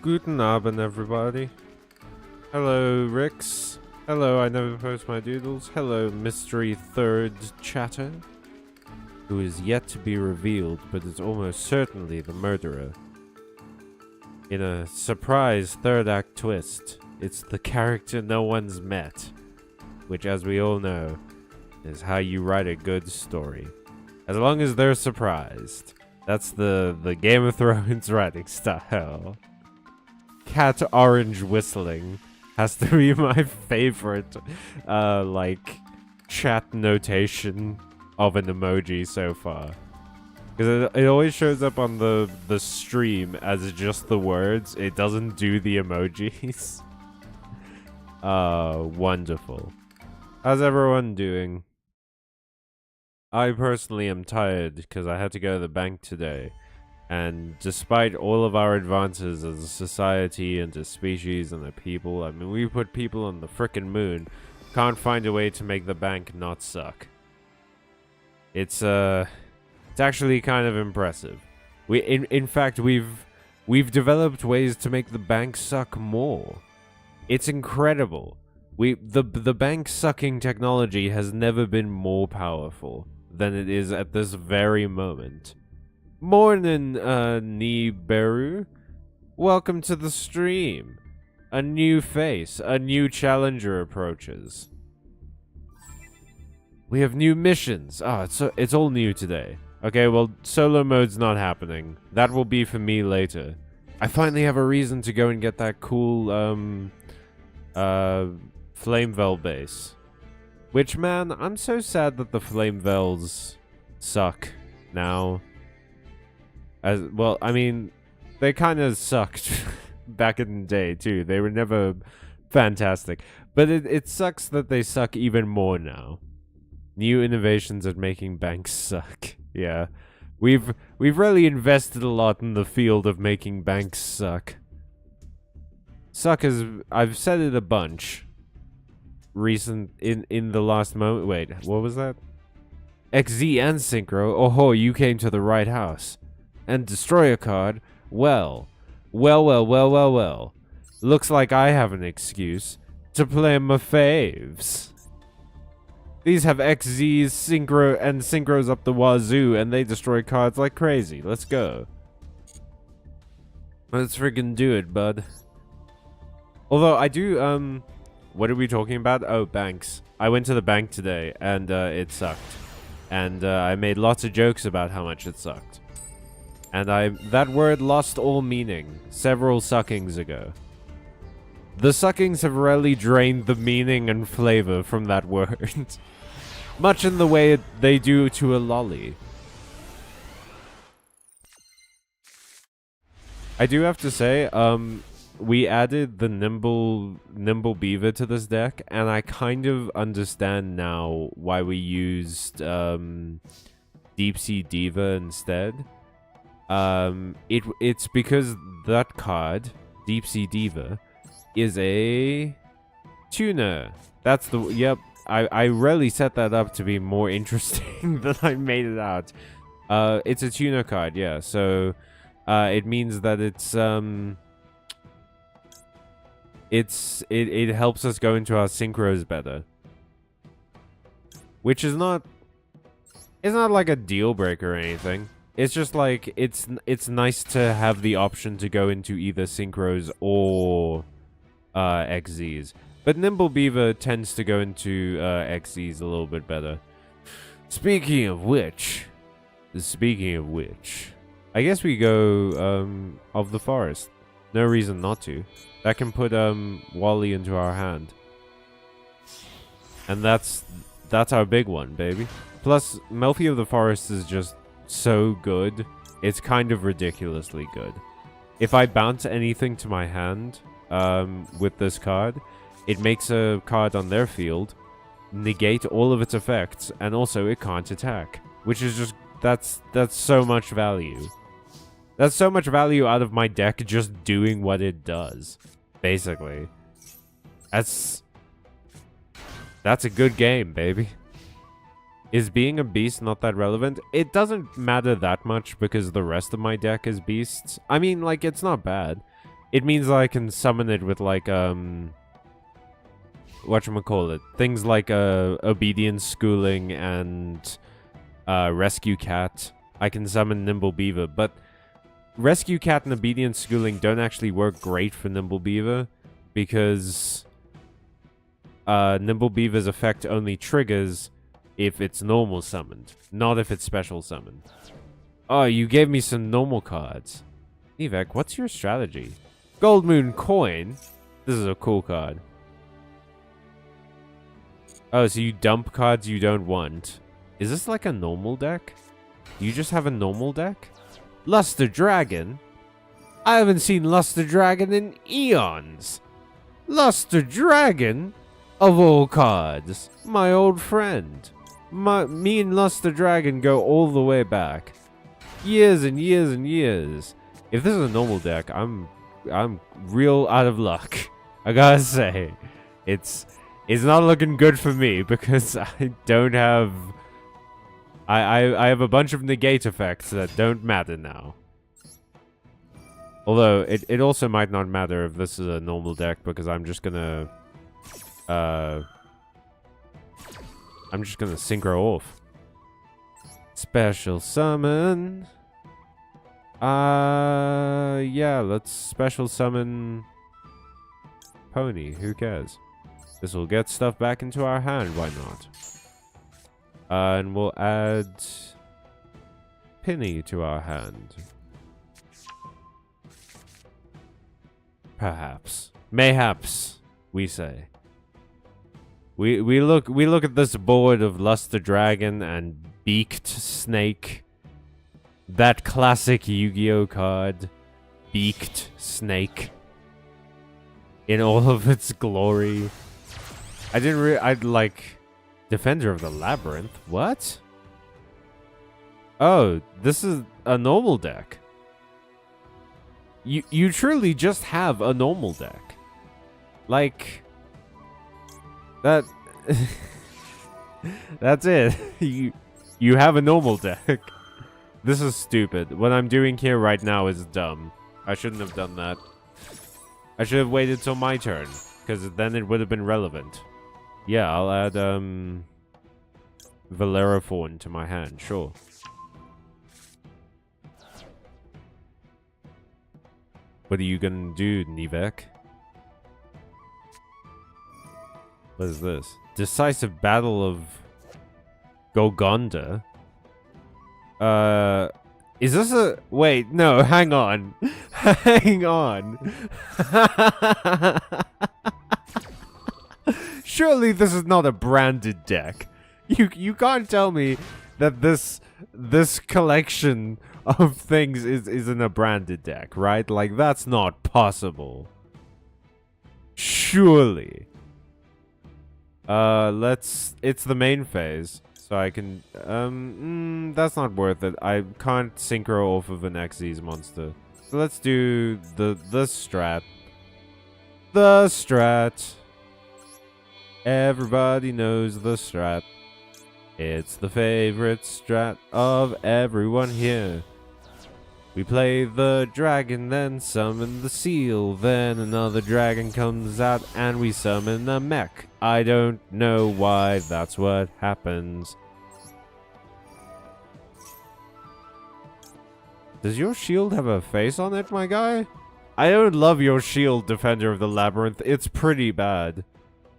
Guten Abend, everybody. Hello, Rix. Hello, I never post my doodles. Hello, mystery third chatter, who is yet to be revealed, but is almost certainly the murderer. In a surprise third act twist, it's the character no one's met, which, as we all know, is how you write a good story. As long as they're surprised. That's the Game of Thrones writing style. Cat orange whistling has to be my favorite, like, chat notation of an emoji so far. Because it always shows up on the stream as just the words. It doesn't do the emojis. Wonderful. How's everyone doing? I personally am tired because I had to go to the bank today. And despite all of our advances as a society and a species and a people, I mean, we put people on the frickin' moon, can't find a way to make the bank not suck. It's actually kind of impressive. In fact, we've developed ways to make the bank suck more. It's incredible. The bank sucking technology has never been more powerful than it is at this very moment. Morning, Nibiru. Welcome to the stream. A new face, a new challenger approaches. We have new missions. It's all new today. Okay, well, solo mode's not happening. That will be for me later. I finally have a reason to go and get that cool, Flamevel base. Which, man, I'm so sad that the Flamevels suck now. As well, I mean, they kind of sucked back in the day, too. They were never fantastic. But it sucks that they suck even more now. New innovations at making banks suck. Yeah. We've really invested a lot in the field of making banks suck. Suck is... I've said it a bunch. In the last moment. Wait, what was that? XZ and Synchro. Oh, you came to the right house. And Destroyer card. Well. Looks like I have an excuse to play my faves. These have XZs, Synchro, and Synchros up the wazoo, and they destroy cards like crazy. Let's go. Let's friggin' do it, bud. Although, I do, what are we talking about? Oh, banks. I went to the bank today, and, it sucked. And, I made lots of jokes about how much it sucked. And that word lost all meaning several suckings ago. The suckings have really drained the meaning and flavor from that word. Much in the way they do to a lolly. I do have to say, we added the Nimble Beaver to this deck, and I kind of understand now why we used Deep Sea Diva instead. It's because that card, Deep Sea Diva, is a tuner. That's the... Yep, I really set that up to be more interesting than I made it out. It's a tuner card, yeah, so... it means that it helps us go into our synchros better. Which is not... It's not like a deal breaker or anything. It's just like, it's nice to have the option to go into either synchros or XZs. But Nimble Beaver tends to go into XZs a little bit better. Speaking of which, I guess we go of the forest. No reason not to. That can put Wally into our hand. And that's our big one, baby. Plus, Melfi of the Forest is just so good. It's kind of ridiculously good. If I bounce anything to my hand with this card, it makes a card on their field negate all of its effects, and also it can't attack. Which is just... That's so much value. That's so much value out of my deck just doing what it does. Basically. That's a good game, baby. Is being a beast not that relevant? It doesn't matter that much because the rest of my deck is beasts. I mean, like, it's not bad. It means I can summon it with, like, whatchamacallit, things like, Obedience Schooling and, Rescue Cat. I can summon Nimble Beaver, but Rescue Cat and Obedience Schooling don't actually work great for Nimble Beaver, because, Nimble Beaver's effect only triggers if it's normal summoned, not if it's special summoned. Oh, you gave me some normal cards. Nivek, what's your strategy? Gold Moon Coin? This is a cool card. Oh, so you dump cards you don't want. Is this like a normal deck? Do you just have a normal deck? Luster Dragon? I haven't seen Luster Dragon in eons. Luster Dragon? Of all cards. My old friend. Me and Luster Dragon go all the way back. Years and years and years. If this is a normal deck, I'm real out of luck. I gotta say. It's not looking good for me because I don't have... I have a bunch of negate effects that don't matter now. Although, it also might not matter if this is a normal deck because I'm just gonna... I'm just gonna synchro off. Special summon. Yeah, let's special summon Pony. Who cares? This will get stuff back into our hand. Why not? And we'll add Penny to our hand. Perhaps. Mayhaps, we say. We look at this board of Luster Dragon and Beaked Snake. That classic Yu-Gi-Oh card. Beaked Snake. In all of its glory. I'd like Defender of the Labyrinth. What? Oh, this is a normal deck. You truly just have a normal deck. Like that that's it. You have a normal deck. This is stupid. What I'm doing here right now is dumb. I shouldn't have done that. I should have waited till my turn, because then it would have been relevant. Yeah, I'll add Valerathorn to my hand, sure. What are you gonna do, Nivek? What is this? Decisive Battle of Golgonda? Is this a... Wait, no, hang on. Hang on. Surely this is not a branded deck. You can't tell me that this collection of things isn't a branded deck, right? Like, that's not possible. Surely. It's the main phase, so I can, that's not worth it. I can't synchro off of an Xyz monster. So let's do the strat. The strat. Everybody knows the strat. It's the favorite strat of everyone here. We play the dragon, then summon the seal. Then another dragon comes out and we summon a mech. I don't know why that's what happens. Does your shield have a face on it, my guy? I don't love your shield, Defender of the Labyrinth. It's pretty bad.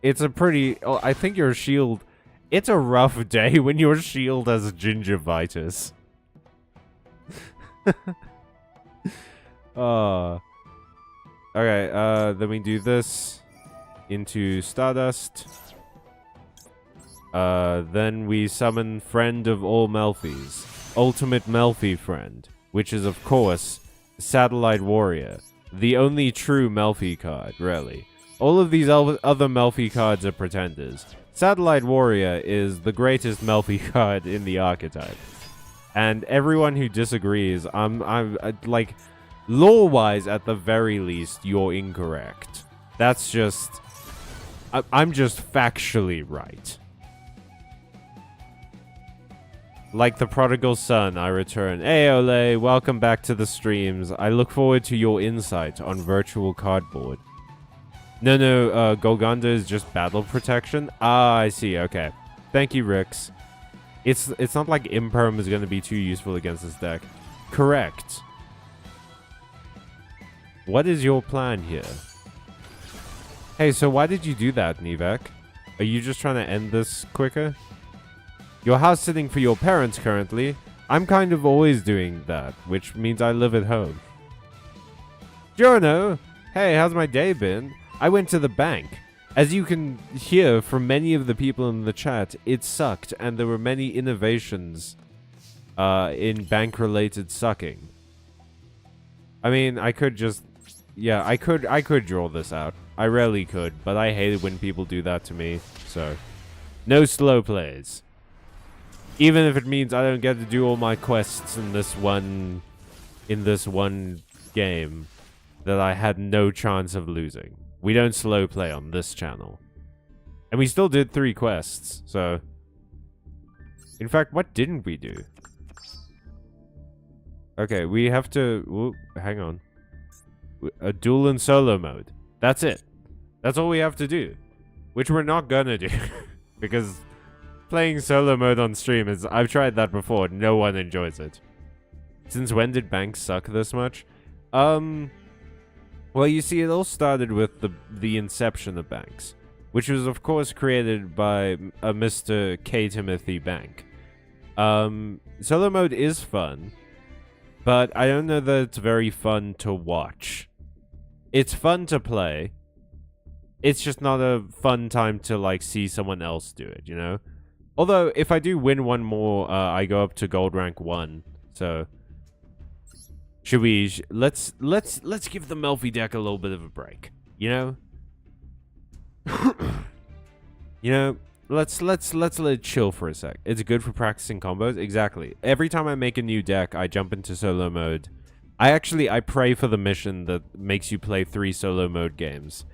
It's a pretty... Oh, I think your shield... It's a rough day when your shield has gingivitis. Okay, then we do this into Stardust. Then we summon Friend of All Melfies. Ultimate Melfi Friend. Which is, of course, Satellite Warrior. The only true Melfi card, really. All of these other Melfi cards are pretenders. Satellite Warrior is the greatest Melfi card in the archetype. And everyone who disagrees, I'm like, lore-wise, at the very least, you're incorrect. That's just... I'm just factually right. Like the prodigal son, I return. Hey, Ole, welcome back to the streams. I look forward to your insight on virtual cardboard. No, Golgonda is just battle protection? Ah, I see, okay. Thank you, Rix. It's not like Imperm is going to be too useful against this deck. Correct. What is your plan here? Hey, so why did you do that, Nivek? Are you just trying to end this quicker? You're house sitting for your parents currently. I'm kind of always doing that, which means I live at home. Giorno! Hey, how's my day been? I went to the bank. As you can hear from many of the people in the chat, it sucked, and there were many innovations in bank-related sucking. I mean, I could just... Yeah, I could draw this out. I rarely could, but I hate it when people do that to me, so... No slow plays. Even if it means I don't get to do all my quests in this one game that I had no chance of losing. We don't slow play on this channel. And we still did 3 quests, so... In fact, what didn't we do? Okay, we have to... Ooh, hang on. A duel and solo mode. That's it. That's all we have to do. Which we're not gonna do. Because playing solo mode on stream is... I've tried that before. No one enjoys it. Since when did banks suck this much? Well, you see, it all started with the inception of banks. Which was, of course, created by a Mr. K. Timothy Bank. Solo mode is fun. But I don't know that it's very fun to watch. It's fun to play. It's just not a fun time to, like, see someone else do it, you know? Although, if I do win one more, I go up to gold rank 1. So, should we... Let's give the Melfi deck a little bit of a break, you know? You know, let's let it chill for a sec. It's good for practicing combos. Exactly. Every time I make a new deck, I jump into solo mode. I pray for the mission that makes you play 3 solo mode games.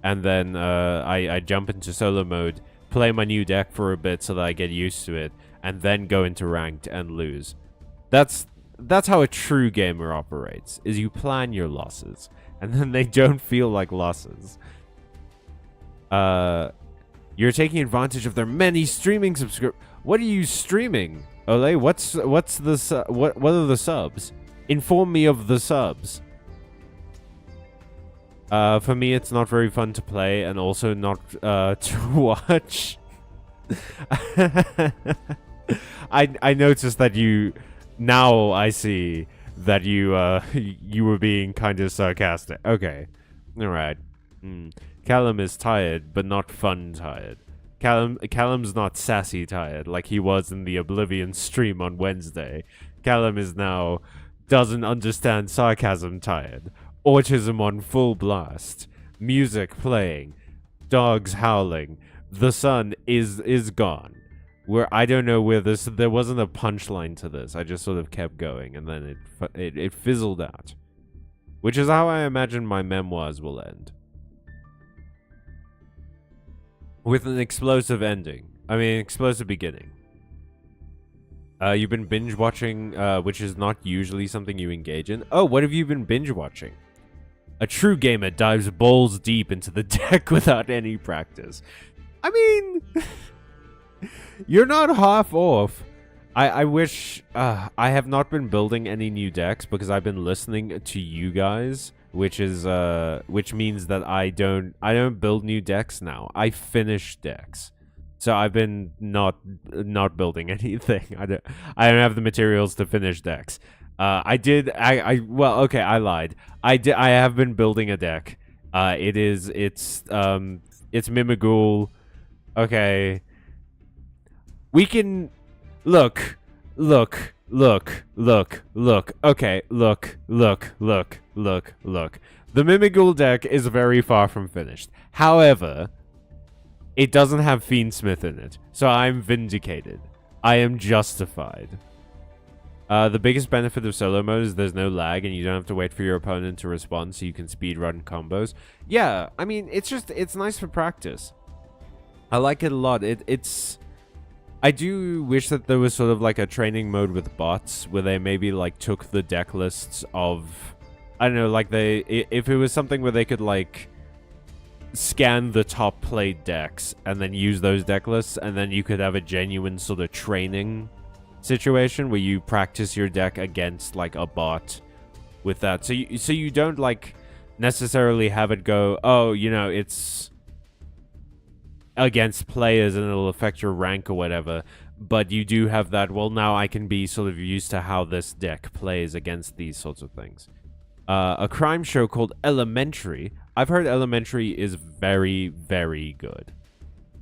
And then I jump into solo mode, play my new deck for a bit so that I get used to it, and then go into ranked and lose. That's how a true gamer operates, is you plan your losses, and then they don't feel like losses. You're taking advantage of their many streaming What are you streaming? Ole, what are the subs? Inform me of the subs. For me, it's not very fun to play, and also not to watch. I noticed that you... Now I see that you you were being kind of sarcastic. Okay. Alright. Callum is tired, but not fun tired. Callum's not sassy tired, like he was in the Oblivion stream on Wednesday. Callum is now doesn't understand sarcasm tired. Autism on full blast. Music playing. Dogs howling. The sun is gone. Where I don't know where this... There wasn't a punchline to this. I just sort of kept going, and then it fizzled out. Which is how I imagine my memoirs will end. With an explosive ending. I mean, explosive beginning. You've been binge watching, which is not usually something you engage in. Oh, what have you been binge watching? A true gamer dives balls deep into the deck without any practice. I mean, you're not half off. I wish I have not been building any new decks because I've been listening to you guys, which means that I don't build new decks now. I finish decks. So I've been not building anything. I don't have the materials to finish decks. Well, okay, I lied. I have been building a deck. It's Mimighoul. Okay. We can look. Okay, look. The Mimighoul deck is very far from finished. However, it doesn't have Fiendsmith in it, so I'm vindicated. I am justified. The biggest benefit of solo mode is there's no lag and you don't have to wait for your opponent to respond so you can speedrun combos. Yeah, I mean, it's nice for practice. I like it a lot. I do wish that there was sort of like a training mode with bots where they maybe like took the deck lists of, I don't know, like if it was something where they could like scan the top played decks and then use those deck lists, and then you could have a genuine sort of training situation where you practice your deck against like a bot with that. So you don't like necessarily have it go, oh, you know, it's against players and it'll affect your rank or whatever, but you do have that, well, now I can be sort of used to how this deck plays against these sorts of things. A crime show called Elementary. I've heard Elementary is very, very good.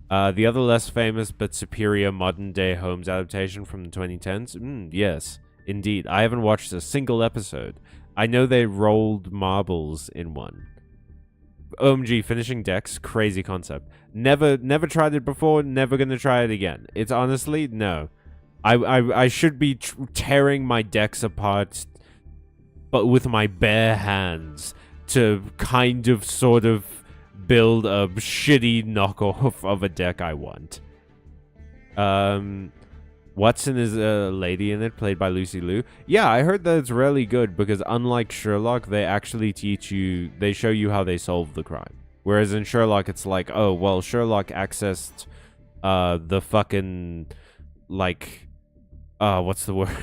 The other less famous but superior modern-day Holmes adaptation from the 2010s? Yes, indeed. I haven't watched a single episode. I know they rolled marbles in one. OMG, finishing decks, crazy concept. Never tried it before, never gonna try it again. It's honestly, no. I should be tearing my decks apart, but with my bare hands, to kind of sort of build a shitty knockoff of a deck I want. Watson is a lady in it, played by Lucy Liu. Yeah, I heard that it's really good because unlike Sherlock, they actually they show you how they solve the crime. Whereas in Sherlock, it's like, oh, well, Sherlock accessed the fucking, like, what's the word?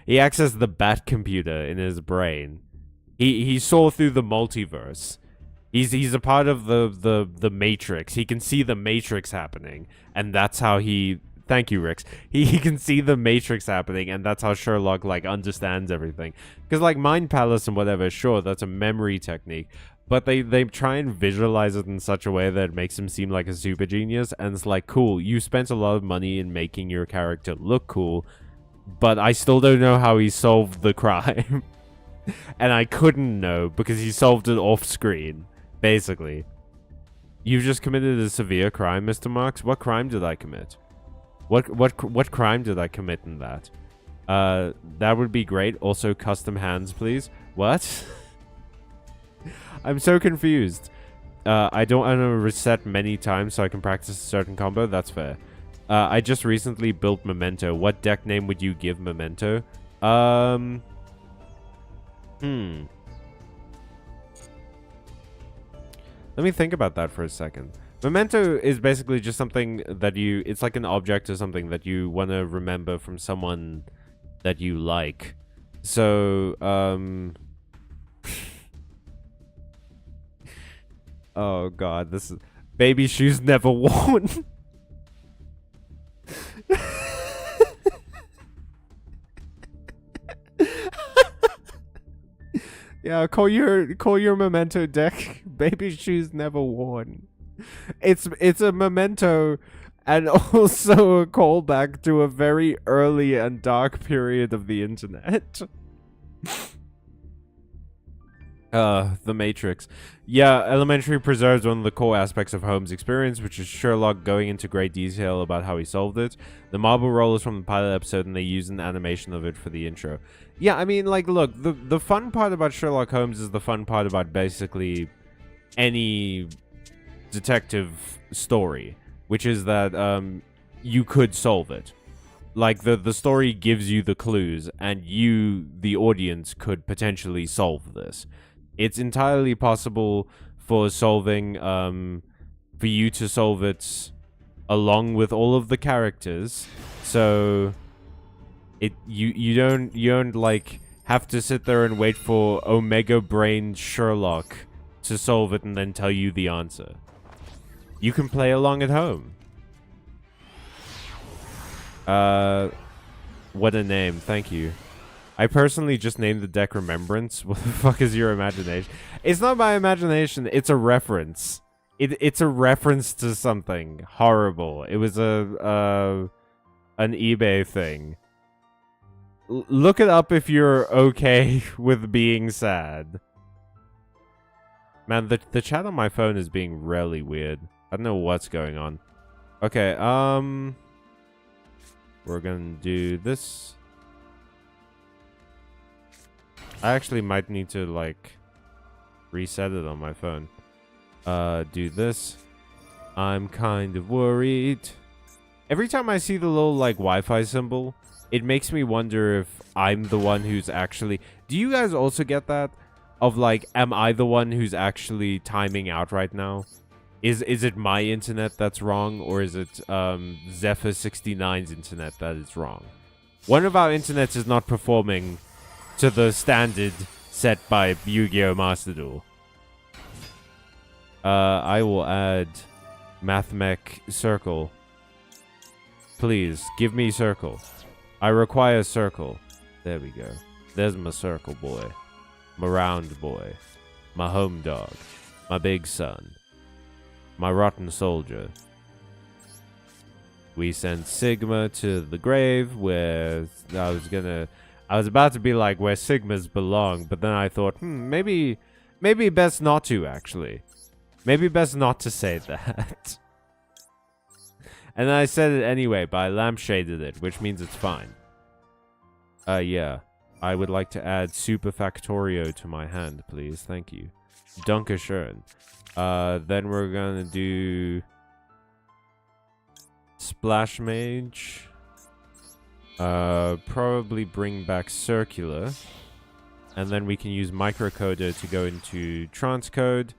He accessed the bat computer in his brain. He saw through the multiverse. He's a part of the Matrix. He can see the Matrix happening, and that's how he... Thank you, Rix. He can see the Matrix happening, and that's how Sherlock, like, understands everything. Because, like, Mind Palace and whatever, sure, that's a memory technique. But they try and visualize it in such a way that it makes him seem like a super genius. And it's like, cool, you spent a lot of money in making your character look cool, but I still don't know how he solved the crime. And I couldn't know, because he solved it off-screen, basically. You've just committed a severe crime, Mr. Marx. What crime did I commit? What crime did I commit in that? That would be great. Also, custom hands, please. What? I'm so confused. I don't want to reset many times so I can practice a certain combo. That's fair. I just recently built Memento. What deck name would you give Memento? Let me think about that for a second. Memento is basically just something that it's like an object or something that you want to remember from someone that you like. So, oh god, this is... Baby shoes never worn. Yeah, call your Memento deck Baby shoes never worn. It's a memento and also a callback to a very early and dark period of the internet. The Matrix. Yeah, Elementary preserves one of the core aspects of Holmes' experience, which is Sherlock going into great detail about how he solved it. The marble roll is from the pilot episode, and they use an animation of it for the intro. Yeah, I mean, like, look, the fun part about Sherlock Holmes is the fun part about basically any detective story, which is that you could solve it. Like, the story gives you the clues, and you, the audience, could potentially solve this. It's entirely possible for solving, for you to solve it along with all of the characters. So you don't like have to sit there and wait for Omega Brain Sherlock to solve it and then tell you the answer. You can play along at home. What a name. Thank you. I personally just named the deck Remembrance. What the fuck is your imagination? It's not my imagination. It's a reference. It's a reference to something horrible. It was an eBay thing. Look it up if you're okay with being sad. Man, the chat on my phone is being really weird. I don't know what's going on. Okay, we're gonna do this. I actually might need to, like, reset it on my phone. Do this. I'm kind of worried. Every time I see the little, like, Wi-Fi symbol, it makes me wonder if I'm the one who's actually... Do you guys also get that? Of, like, am I the one who's actually timing out right now? Is it my internet that's wrong, or is it Zephyr69's internet that is wrong? One of our internets is not performing to the standard set by Yu-Gi-Oh! Master Duel. I will add MathMech Circle. Please, give me circle. I require circle. There we go. There's my circle boy. My round boy. My home dog. My big son. My rotten soldier. We sent Sigma to the grave where I was about to be like where Sigmas belong, but then I thought, maybe best not to actually. Maybe best not to say that. And then I said it anyway, but I lampshaded it, which means it's fine. Yeah. I would like to add Super Factorio to my hand, please. Thank you. Dankeschön. Then we're gonna do... Splash Mage. Probably bring back Circular. And then we can use Microcoder to go into Transcode.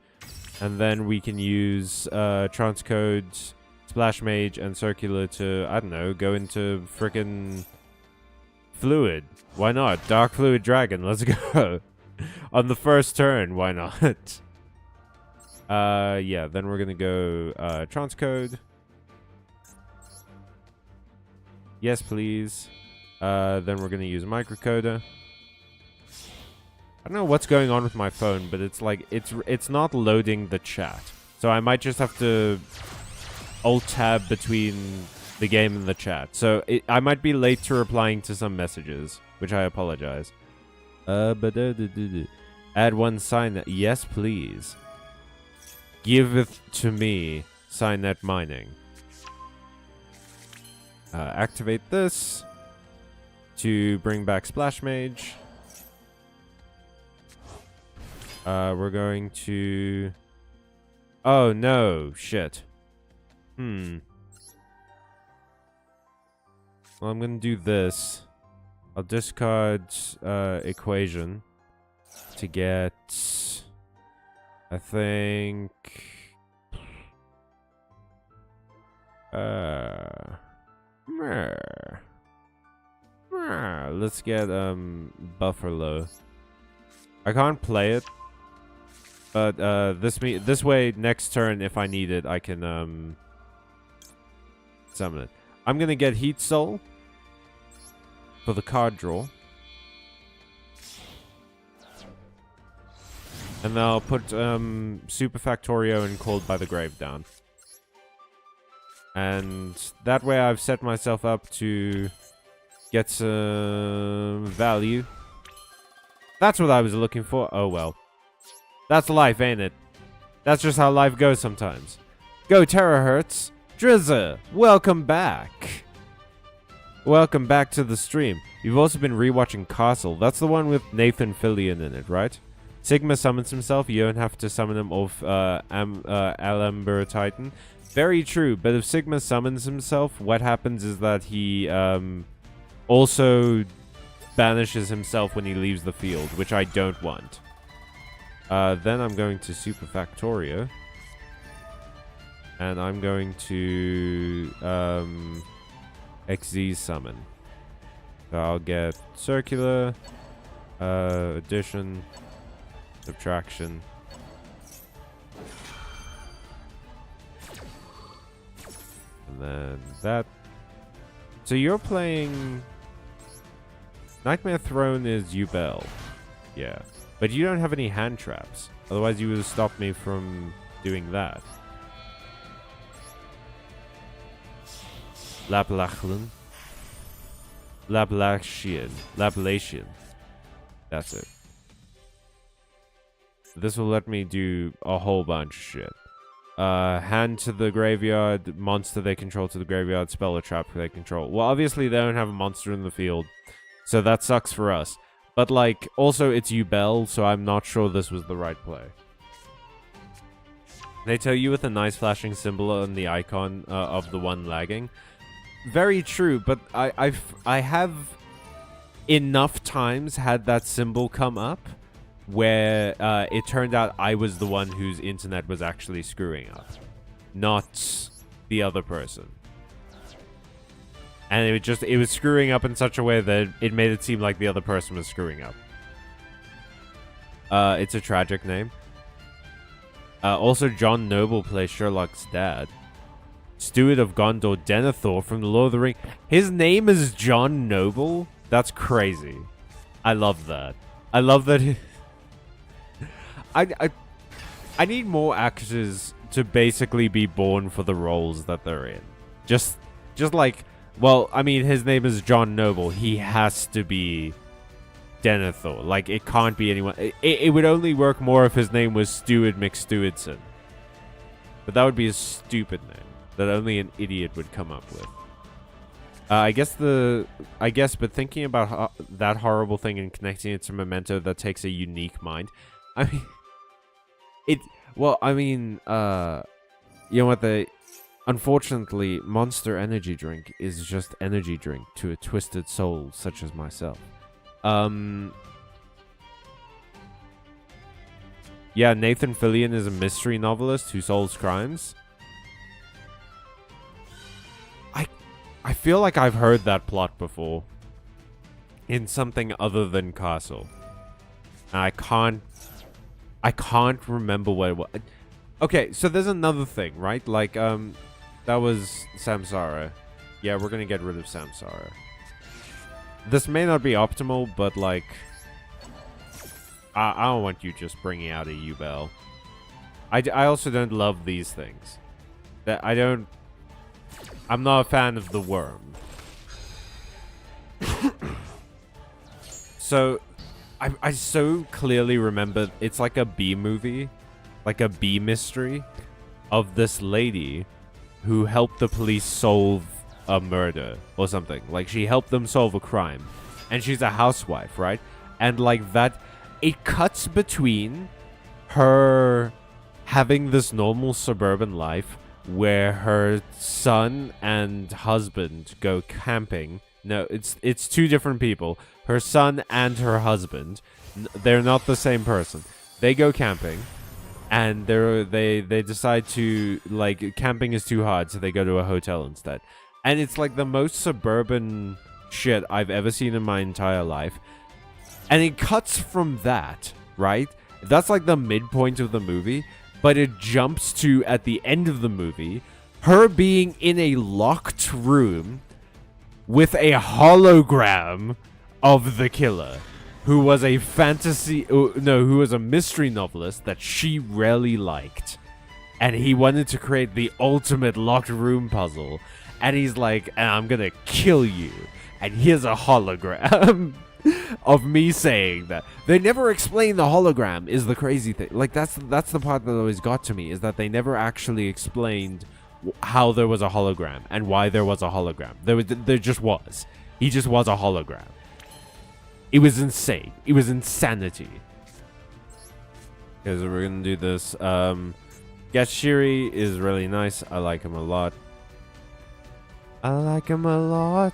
And then we can use Transcode... Splash Mage and Circular to, I don't know, go into frickin' Fluid. Why not? Dark Fluid Dragon, let's go. On the first turn, why not? Yeah, then we're gonna go Transcode. Yes, please. Then we're gonna use Microcoder. I don't know what's going on with my phone, but it's like, it's not loading the chat. So I might just have to... Alt-tab between the game and the chat. So I might be late to replying to some messages, which I apologize. Add one sign. Yes, please. Giveth to me Signet Mining. Activate this to bring back Splash Mage. We're going to... Oh, no. Shit. Well, I'm gonna do this. I'll discard Equation to get... I think... Let's get Buffalo. I can't play it. But this way, next turn, if I need it, I can summon it. I'm gonna get Heat Soul for the card draw, and then I'll put Super Factorio and Called by the Grave down, and that way I've set myself up to get some value. That's what I was looking for. Oh well. That's life, ain't it? That's just how life goes sometimes. Go Terahertz! Drizzer! Welcome back! Welcome back to the stream. You've also been rewatching Castle. That's the one with Nathan Fillion in it, right? Sigma summons himself. You don't have to summon him off Alamber Titan. Very true, but if Sigma summons himself, what happens is that he also banishes himself when he leaves the field, which I don't want. Then I'm going to Super Factorio. And I'm going to XZ summon. So I'll get Circular, Addition, Subtraction. And then that. So you're playing... Nightmare Throne is Ubel. Yeah. But you don't have any hand traps. Otherwise you would have stopped me from doing that. Laplachian. Laplacian. That's it. This will let me do a whole bunch of shit. Hand to the graveyard, monster they control to the graveyard, spell a trap they control. Well, obviously they don't have a monster in the field, so that sucks for us. But, like, also it's Ubel, so I'm not sure this was the right play. They tell you with a nice flashing symbol on the icon of the one lagging. very true, but I have enough times had that symbol come up where it turned out I was the one whose internet was actually screwing up, not the other person. And it was screwing up in such a way that it made it seem like the other person was screwing up. It's a tragic name. Also, John Noble plays Sherlock's dad. Steward of Gondor, Denethor from the Lord of the Rings. His name is John Noble? That's crazy. I love that. I love that. I need more actors to basically be born for the roles that they're in. Just like, well, I mean, his name is John Noble. He has to be Denethor. Like, it can't be anyone. It would only work more if his name was Stewart McStewardson. But that would be a stupid name that only an idiot would come up with. But thinking about that horrible thing and connecting it to Memento, that takes a unique mind. I mean, you know what, unfortunately, Monster Energy Drink is just energy drink to a twisted soul such as myself. Yeah, Nathan Fillion is a mystery novelist who solves crimes. I feel like I've heard that plot before in something other than Castle. And I can't remember what it was. Okay, so there's another thing, right? Like, that was Samsara. Yeah, we're gonna get rid of Samsara. This may not be optimal, but, like, I don't want you just bringing out a U-Bell. I also don't love these things. I'm not a fan of the worm. So, I so clearly remember, it's like a B movie, like a B mystery, of this lady who helped the police solve a murder or something. Like, she helped them solve a crime. And she's a housewife, right? And like that, it cuts between her having this normal suburban life where her son and husband go camping. No, it's two different people. Her son and her husband. They're not the same person. They go camping, and they decide to, like, camping is too hard, so they go to a hotel instead. And it's like the most suburban shit I've ever seen in my entire life. And it cuts from that, right? That's like the midpoint of the movie. But it jumps to, at the end of the movie, her being in a locked room with a hologram of the killer, who was a who was a mystery novelist that she really liked. And he wanted to create the ultimate locked room puzzle. And he's like, I'm gonna kill you. And here's a hologram of me saying that. They never explain the hologram is the crazy thing. Like, that's the part that always got to me, is that they never actually explained how there was a hologram and why there was a hologram. There just was. He just was a hologram. It was insane. It was insanity. Because we're gonna do this. Gashiri is really nice. I like him a lot. I like him a lot.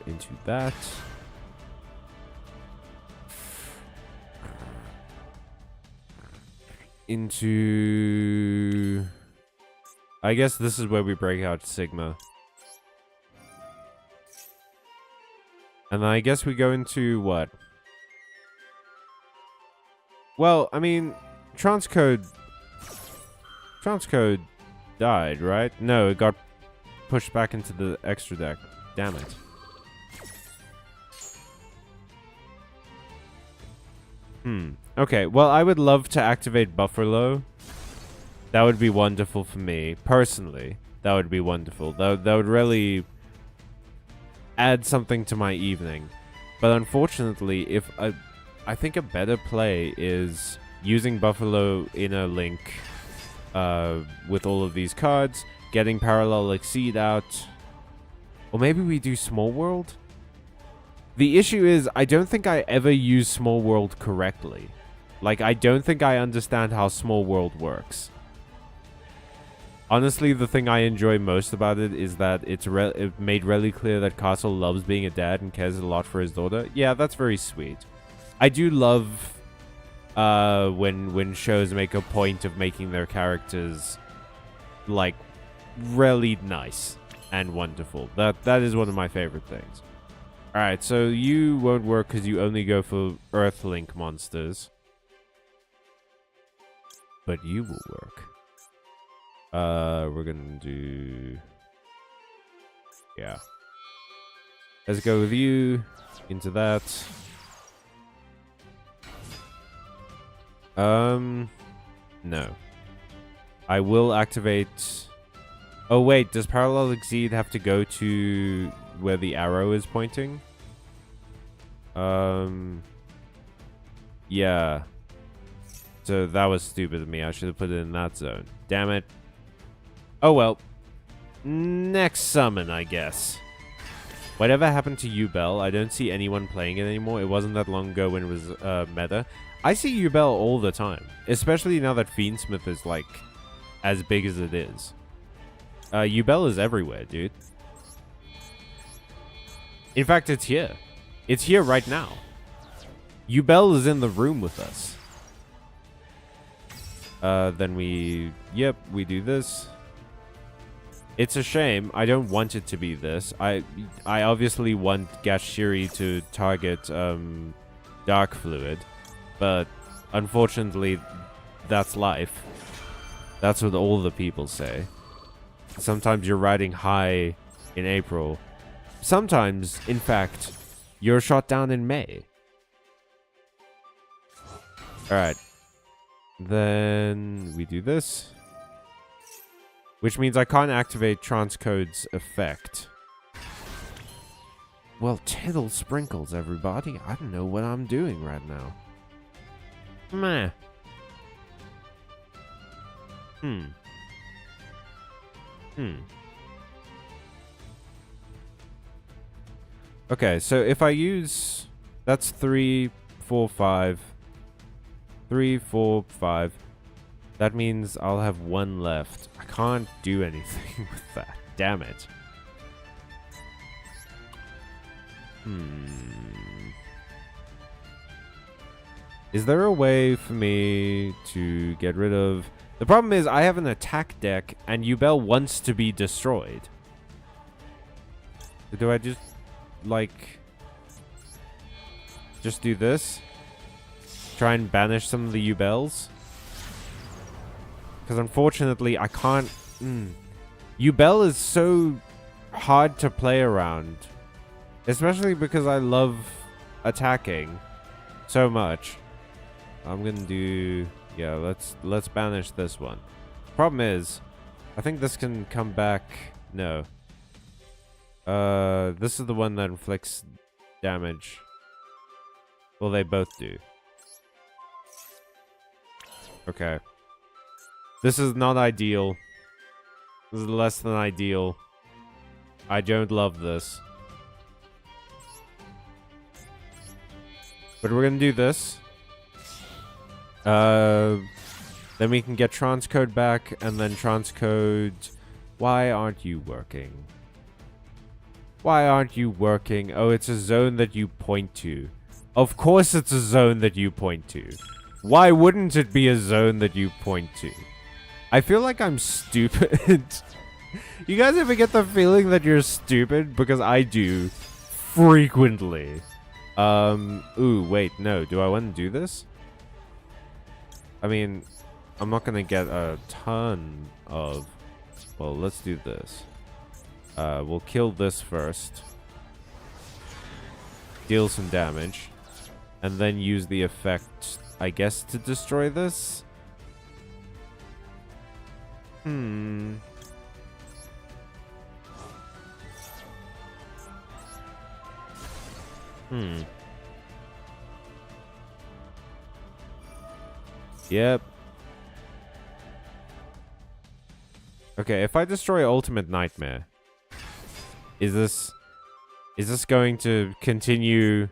Into that. Into... I guess this is where we break out Sigma. And I guess we go into what? Well, I mean, Transcode died, right? No, it got pushed back into the extra deck. Damn it. Okay, well, I would love to activate Buffalo. That would be wonderful for me. Personally, that would be wonderful. That would really add something to my evening. But unfortunately, I think a better play is using Buffalo in a link with all of these cards, getting Parallel Exceed out. Or maybe we do Small World? The issue is, I don't think I ever use Small World correctly. Like, I don't think I understand how Small World works. Honestly, the thing I enjoy most about it is that it made really clear that Castle loves being a dad and cares a lot for his daughter. Yeah, that's very sweet. I do love when shows make a point of making their characters like really nice and wonderful. That is one of my favorite things. All right, so you won't work because you only go for Earthlink monsters, but you will work. We're gonna do... Yeah. Let's go with you into that. No. I will activate... Oh, wait. Does Parallel Exceed have to go to where the arrow is pointing? Yeah. So that was stupid of me. I should have put it in that zone. Damn it. Oh, well. Next summon, I guess. Whatever happened to Ubel? I don't see anyone playing it anymore. It wasn't that long ago when it was meta. I see Ubel all the time. Especially now that Fiendsmith is, like, as big as it is. Ubel is everywhere, dude. In fact, it's here. It's here right now. Ubel is in the room with us. Then we... Yep, we do this. It's a shame. I don't want it to be this. I obviously want Gashiri to target Dark Fluid. But unfortunately, that's life. That's what all the people say. Sometimes you're riding high in April. Sometimes, in fact, you're shot down in May. Alright. Then we do this. Which means I can't activate Transcode's effect. Well, tittle sprinkles, everybody. I don't know what I'm doing right now. Meh. Okay, so if I use... That's 3, 4, 5. 3, 4, 5. That means I'll have 1 left. I can't do anything with that. Damn it. Is there a way for me to get rid of... The problem is I have an attack deck and Ubel wants to be destroyed. Do I just, like... Just do this? Try and banish some of the Ubels? Because unfortunately, I can't... Ubel is so hard to play around. Especially because I love attacking so much. I'm going to do... Yeah, let's banish this one. Problem is, I think this can come back... No. This is the one that inflicts damage. Well, they both do. Okay. This is not ideal. This is less than ideal. I don't love this. But we're gonna do this. Then we can get transcode back, and then transcode... Why aren't you working? Why aren't you working? Oh, it's a zone that you point to. Of course it's a zone that you point to. Why wouldn't it be a zone that you point to? I feel like I'm stupid. You guys ever get the feeling that you're stupid? Because I do. Frequently. Ooh, wait, no. Do I want to do this? I mean, I'm not gonna get a ton of... Well, let's do this. We'll kill this first. Deal some damage. And then use the effect, I guess, to destroy this? Yep. Okay, if I destroy Ultimate Nightmare, is this going to continue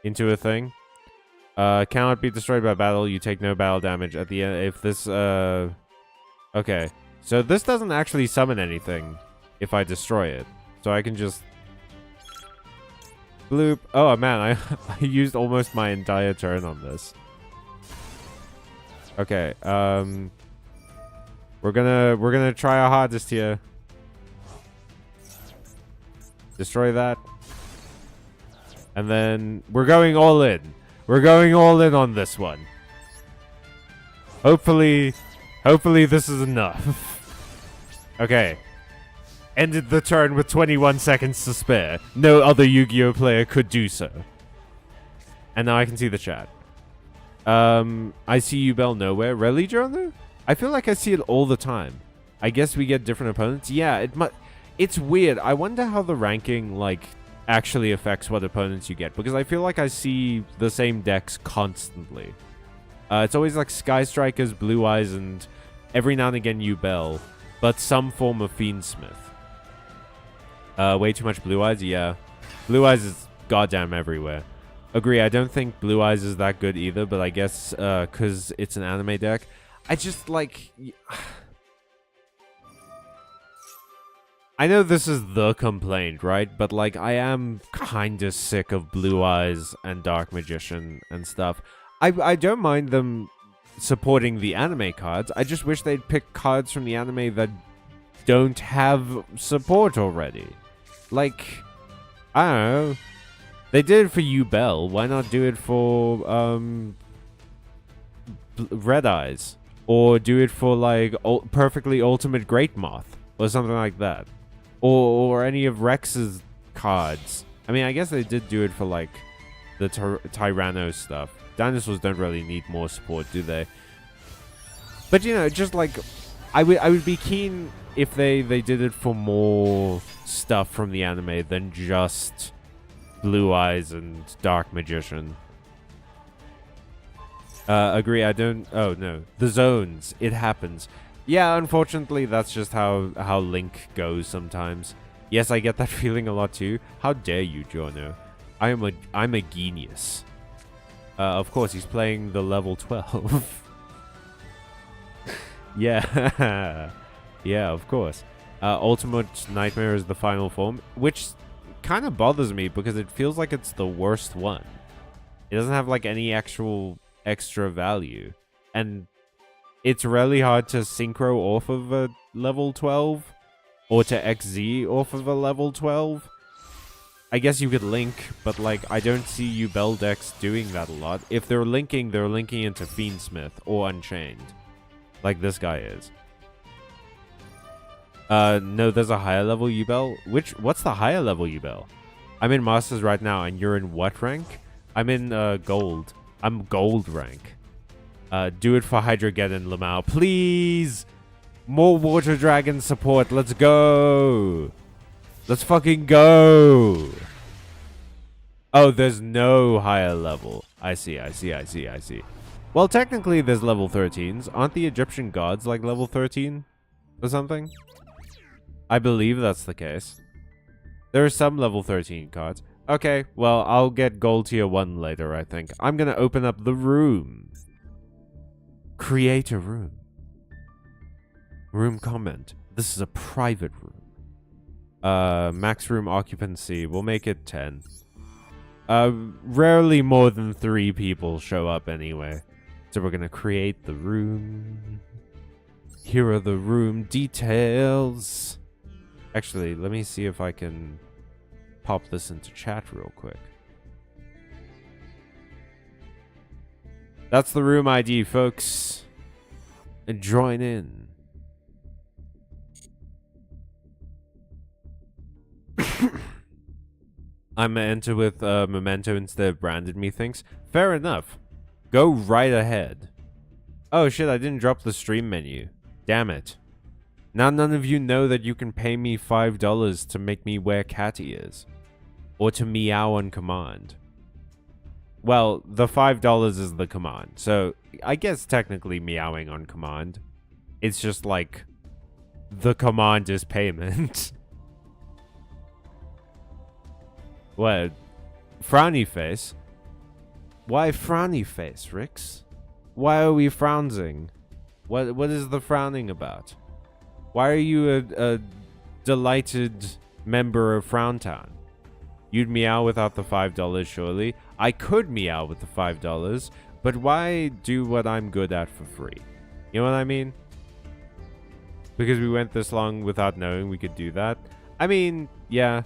into a thing? Cannot be destroyed by battle. You take no battle damage at the end. If this, okay. So this doesn't actually summon anything if I destroy it. So I can just... bloop. Oh, man, I used almost my entire turn on this. Okay, we're gonna try our hardest here. Destroy that. And then we're going all in. We're going all in on this one. Hopefully this is enough. Okay. Ended the turn with 21 seconds to spare. No other Yu-Gi-Oh player could do so. And now I can see the chat. I see Yubel nowhere. Really, Jonah? I feel like I see it all the time. I guess we get different opponents. Yeah, it's weird. I wonder how the ranking, like, actually affects what opponents you get. Because I feel like I see the same decks constantly. It's always like Sky Strikers, Blue Eyes, and every now and again Yubel. But some form of Fiendsmith. Way too much Blue Eyes? Yeah. Blue Eyes is goddamn everywhere. Agree, I don't think Blue Eyes is that good either, but I guess because it's an anime deck. I just, like... I know this is the complaint, right? But, like, I am kind of sick of Blue Eyes and Dark Magician and stuff. I don't mind them supporting the anime cards. I just wish they'd pick cards from the anime that don't have support already. Like, I don't know. They did it for Yubel. Why not do it for Red Eyes? Or do it for, like, Perfectly Ultimate Great Moth. Or something like that. Or any of Rex's cards. I mean, I guess they did do it for, like, the Tyranno stuff. Dinosaurs don't really need more support, do they? But, you know, just, like... I would be keen if they did it for more stuff from the anime than just Blue Eyes and Dark Magician. Agree, I don't... Oh, no. The zones. It happens. Yeah, unfortunately, that's just how Link goes sometimes. Yes, I get that feeling a lot too. How dare you, Jono? I'm a genius. Of course, he's playing the level 12. Yeah. Yeah, of course. Ultimate Nightmare is the final form, which kind of bothers me because it feels like it's the worst one. It doesn't have, like, any actual extra value. And it's really hard to synchro off of a level 12 or to XZ off of a level 12. I guess you could link, but, like, I don't see Yubel decks doing that a lot. If they're linking into Fiendsmith or Unchained, like this guy is. No, there's a higher level Yubel. What's the higher level Yubel? I'm in Masters right now, and you're in what rank? I'm in Gold. I'm Gold rank. Do it for Hydrogeddon, Lamau. Please! More Water Dragon support. Let's go! Let's fucking go! Oh, there's no higher level. I see. Well, technically, there's level 13s. Aren't the Egyptian gods like level 13? Or something? I believe that's the case. There are some level 13 cards. Okay, well, I'll get gold tier 1 later, I think. I'm gonna open up the room. Create a room. Room comment. This is a private room. Max room occupancy. We'll make it 10. Rarely more than 3 people show up anyway. So we're gonna create the room. Here are the room details. Actually, let me see if I can pop this into chat real quick. That's the room ID, folks. And join in. I'm gonna enter with Memento instead of Branded, methinks. Fair enough. Go right ahead. Oh shit, I didn't drop the stream menu. Damn it. Now none of you know that you can pay me $5 to make me wear cat ears. Or to meow on command. Well, the $5 is the command. So, I guess technically meowing on command. It's just like, the command is payment. What? Frowny face? Why frowny face, Rix? Why are we frowning? What is the frowning about? Why are you a delighted member of Frowntown? You'd meow without the $5, surely. I could meow with the $5, but why do what I'm good at for free? You know what I mean? Because we went this long without knowing we could do that. I mean, yeah.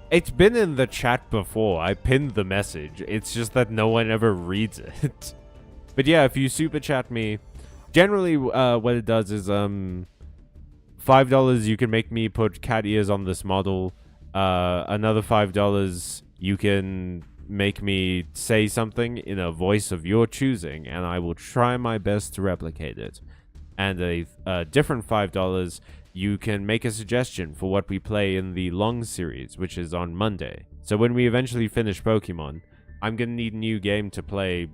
It's been in the chat before. I pinned the message. It's just that no one ever reads it. But yeah, if you super chat me, generally what it does is $5 you can make me put cat ears on this model. Another $5 you can make me say something in a voice of your choosing, and I will try my best to replicate it. And a different $5 you can make a suggestion for what we play in the long series, which is on Monday. So when we eventually finish Pokemon, I'm gonna need a new game to play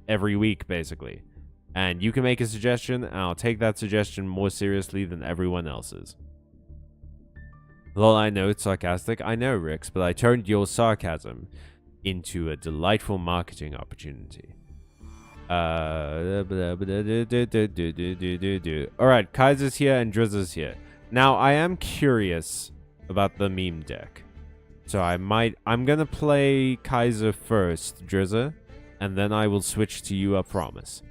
every week, basically. And you can make a suggestion, and I'll take that suggestion more seriously than everyone else's. Well, I know it's sarcastic, I know, Rix, but I turned your sarcasm into a delightful marketing opportunity. Alright, Kaiser's here and Drizza's here. Now, I am curious about the meme deck. So I'm gonna play Kaiser first, Drizza, and then I will switch to you, I promise.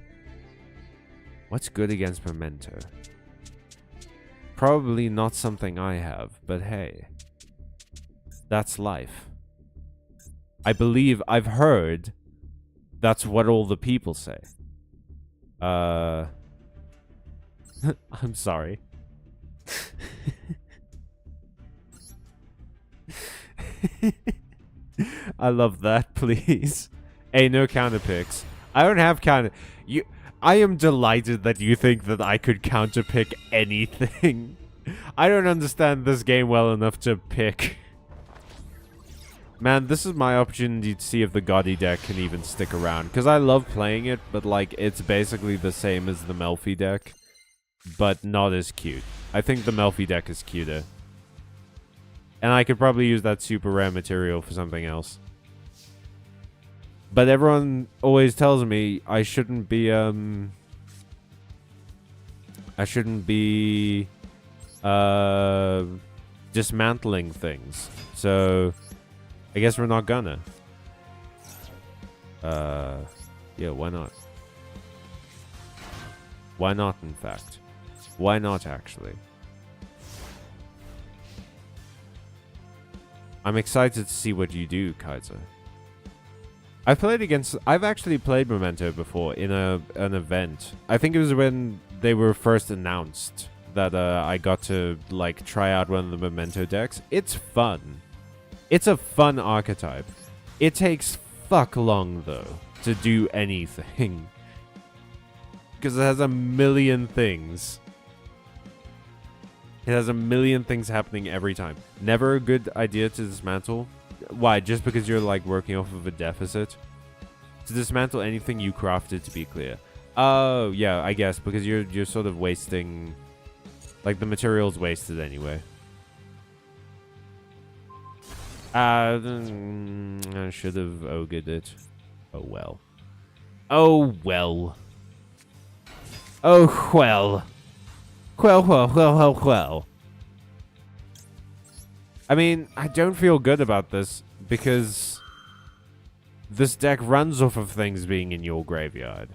What's good against Memento? Probably not something I have, but hey. That's life. I believe I've heard that's what all the people say. I'm sorry. I love that, please. Hey, no counter picks. I don't have counter... I am delighted that you think that I could counterpick anything. I don't understand this game well enough to pick. Man, this is my opportunity to see if the Gotti deck can even stick around. Because I love playing it, but like it's basically the same as the Melfi deck. But not as cute. I think the Melfi deck is cuter. And I could probably use that super rare material for something else. But everyone always tells me I shouldn't be dismantling things. So I guess we're not gonna. Yeah, why not? Why not, in fact? Why not, actually? I'm excited to see what you do, Kaiser. I've actually played Memento before in an event. I think it was when they were first announced that I got to like try out one of the Memento decks. It's fun. It's a fun archetype. It takes fuck long though to do anything. Because it has a million things. It has a million things happening every time. Never a good idea to dismantle. Why? Just because you're like working off of a deficit? To dismantle anything you crafted, to be clear. Oh, yeah, I guess. Because you're sort of wasting... Like, the material's wasted anyway. I should have ogred it. Oh, well. Oh, well. Oh, well. Well. I mean, I don't feel good about this because this deck runs off of things being in your graveyard.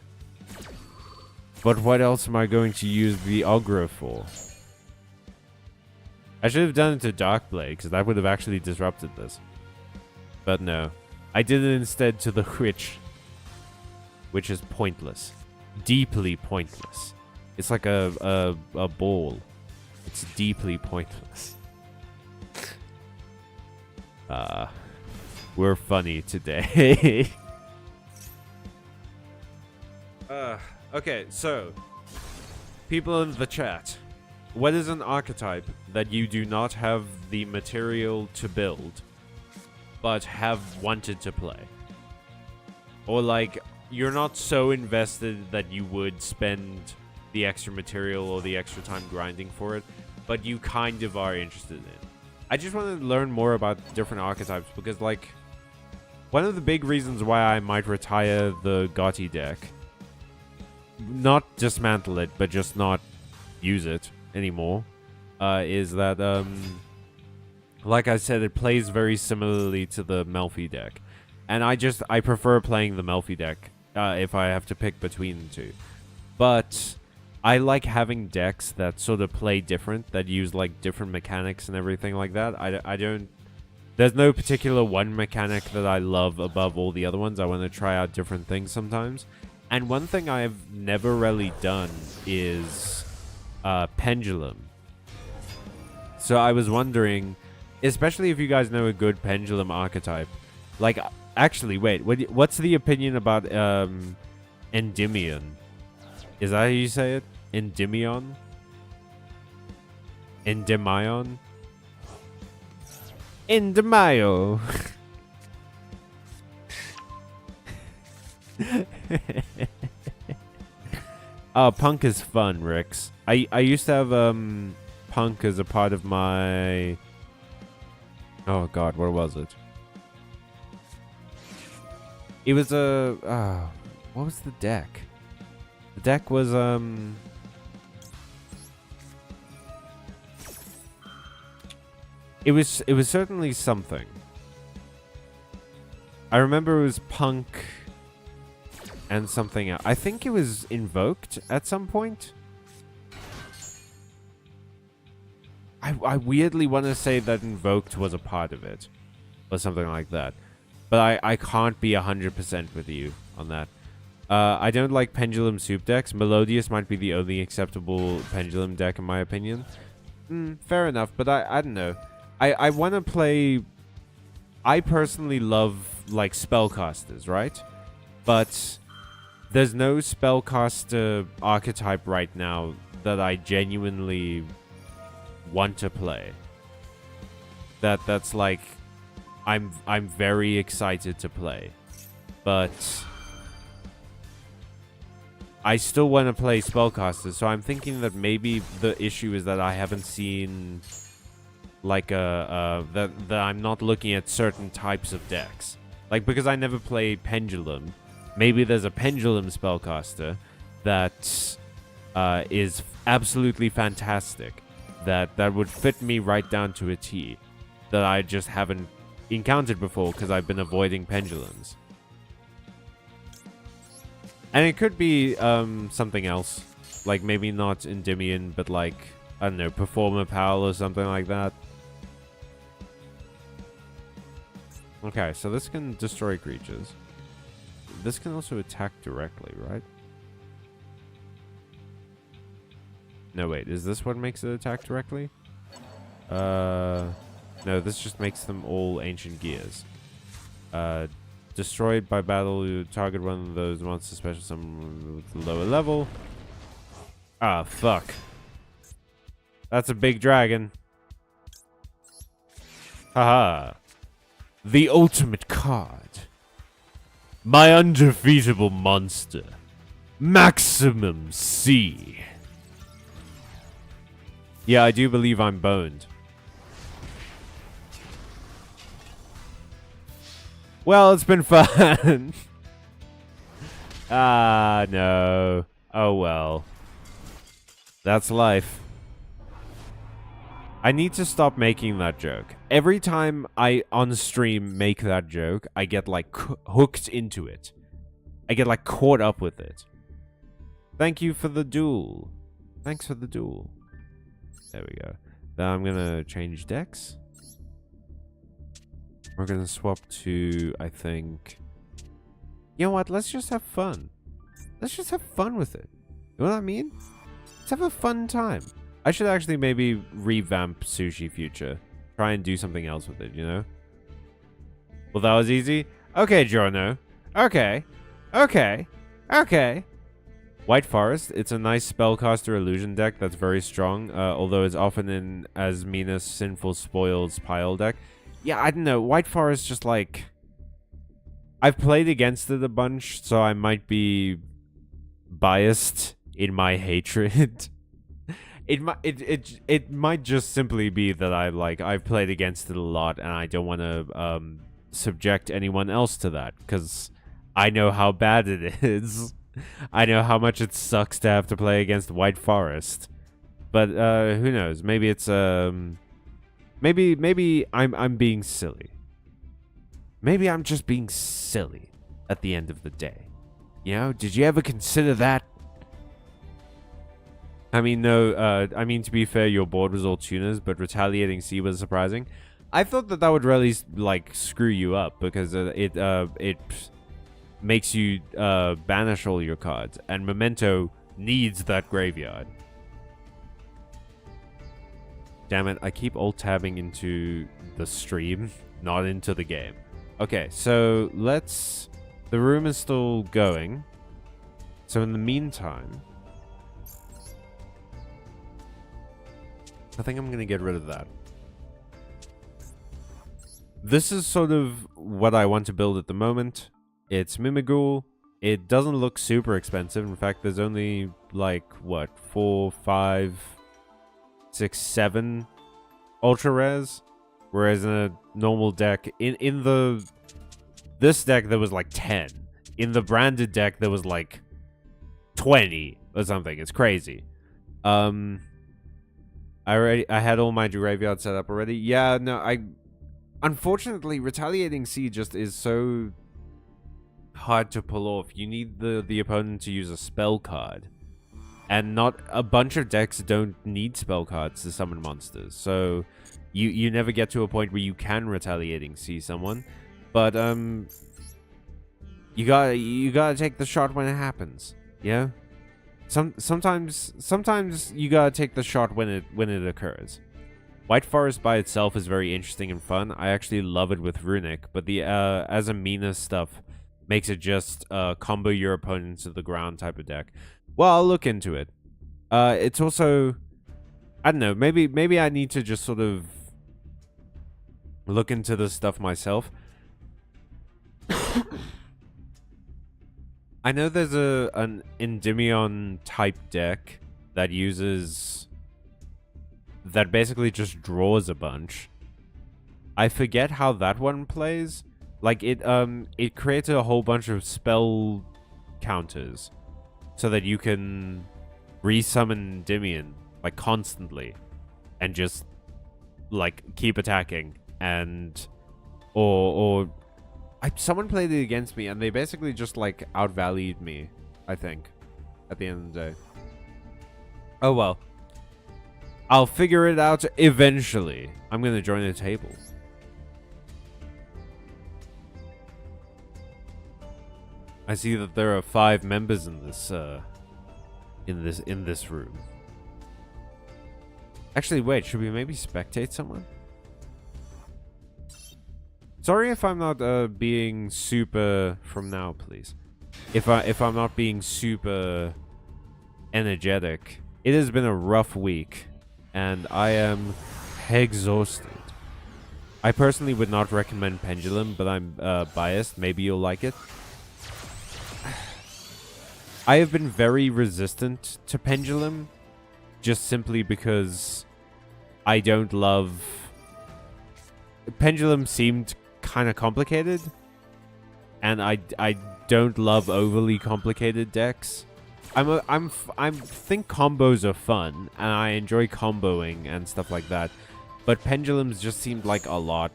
But what else am I going to use the Ogre for? I should have done it to Darkblade because that would have actually disrupted this. But no. I did it instead to the Witch. Which is pointless. Deeply pointless. It's like a ball. It's deeply pointless. We're funny today. Okay, so people in the chat, what is an archetype that you do not have the material to build, but have wanted to play? Or like, you're not so invested that you would spend the extra material or the extra time grinding for it, but you kind of are interested in it. I just want to learn more about different archetypes because, like, one of the big reasons why I might retire the Gotti deck, not dismantle it, but just not use it anymore, is that, like I said, it plays very similarly to the Melfi deck. And I prefer playing the Melfi deck, if I have to pick between the two. But I like having decks that sort of play different, that use, like, different mechanics and everything like that. I don't... There's no particular one mechanic that I love above all the other ones. I want to try out different things sometimes. And one thing I've never really done is Pendulum. So I was wondering, especially if you guys know a good Pendulum archetype. Like, actually, wait, what's the opinion about Endymion? Is that how you say it? Endymion? Endymion? Endymion. Oh, punk is fun, Rix. I used to have punk as a part of my... Oh god, what was it? It was a... what was the deck? The deck was It was certainly something. I remember it was punk and something else. I think it was invoked at some point. I weirdly want to say that invoked was a part of it, or something like that. But I can't be 100% with you on that. I don't like Pendulum soup decks. Melodious might be the only acceptable Pendulum deck in my opinion. Fair enough, but I don't know. I want to play... I personally love, like, spellcasters, right? But there's no spellcaster archetype right now that I genuinely want to play. That's like... I'm very excited to play. But I still want to play spellcasters, so I'm thinking that maybe the issue is that I haven't seen... like that I'm not looking at certain types of decks. Like, because I never play Pendulum, maybe there's a Pendulum spellcaster that is absolutely fantastic, that would fit me right down to a T, that I just haven't encountered before because I've been avoiding Pendulums. And it could be something else, like maybe not Endymion, but like, I don't know, Performer Pal or something like that. Okay, so this can destroy creatures. This can also attack directly, right? No, wait, is this what makes it attack directly? No, this just makes them all ancient gears. Destroyed by battle, you target one of those monster special summon with lower level. Ah, fuck. That's a big dragon. Haha. The ultimate card. My undefeatable monster. Maximum C. Yeah, I do believe I'm boned. Well, it's been fun. Ah, no. Oh, well. That's life. I need to stop making that joke. Every time I, on stream, make that joke, I get, like, hooked into it. I get, like, caught up with it. Thank you for the duel. Thanks for the duel. There we go. Now I'm gonna change decks. We're gonna swap to, I think... You know what? Let's just have fun. Let's just have fun with it. You know what I mean? Let's have a fun time. I should actually maybe revamp Sushi Future. Try and do something else with it, you know? Well, that was easy. Okay, Giorno. Okay. Okay. Okay. White Forest. It's a nice spellcaster illusion deck that's very strong, although it's often in as mean as Sinful Spoils pile deck. Yeah, I don't know. White Forest just like... I've played against it a bunch, so I might be biased in my hatred. It might just simply be that I've played against it a lot and I don't want to subject anyone else to that because I know how bad it is. I know how much it sucks to have to play against White Forest. But who knows? Maybe it's maybe I'm being silly. Maybe I'm just being silly at the end of the day. You know, did you ever consider that? I mean, no, I mean, to be fair, your board was all tuners, but retaliating C was surprising. I thought that would really, like, screw you up, because it makes you banish all your cards, and Memento needs that graveyard. Damn it, I keep alt-tabbing into the stream, not into the game. Okay, so let's... The room is still going. So in the meantime... I think I'm going to get rid of that. This is sort of what I want to build at the moment. It's Mimighoul. It doesn't look super expensive. In fact, there's only, like, what, 4, 5, 6, 7 ultra rares. Whereas in a normal deck, in this deck there was like 10. In the branded deck there was like 20 or something. It's crazy. I had all my graveyard set up already. Yeah, no, unfortunately, Retaliating C just is so hard to pull off. You need the opponent to use a spell card. And not a bunch of decks don't need spell cards to summon monsters. So you never get to a point where you can Retaliating C someone. But you gotta take the shot when it happens. Yeah? Sometimes you gotta take the shot when it occurs. White Forest by itself is very interesting and fun. I actually love it with Runic, but the Azamina stuff makes it just combo your opponent to the ground type of deck. Well, I'll look into it. It's also, I don't know, maybe I need to just sort of look into this stuff myself. I know there's an Endymion type deck that basically just draws a bunch. I forget how that one plays. Like it creates a whole bunch of spell counters so that you can resummon Endymion like constantly and just like keep attacking, and or someone played it against me and they basically just like outvalued me, I think, at the end of the day. Oh well. I'll figure it out eventually. I'm gonna join the table. I see that there are 5 members in this in this room. Actually, wait, should we maybe spectate someone? Sorry if I'm not being super from now, please. If I'm not being super energetic. It has been a rough week and I am exhausted. I personally would not recommend Pendulum, but I'm biased. Maybe you'll like it. I have been very resistant to Pendulum, just simply because I don't love... Pendulum seemed kind of complicated, and I don't love overly complicated decks. I think combos are fun, and I enjoy comboing and stuff like that, but Pendulums just seemed like a lot.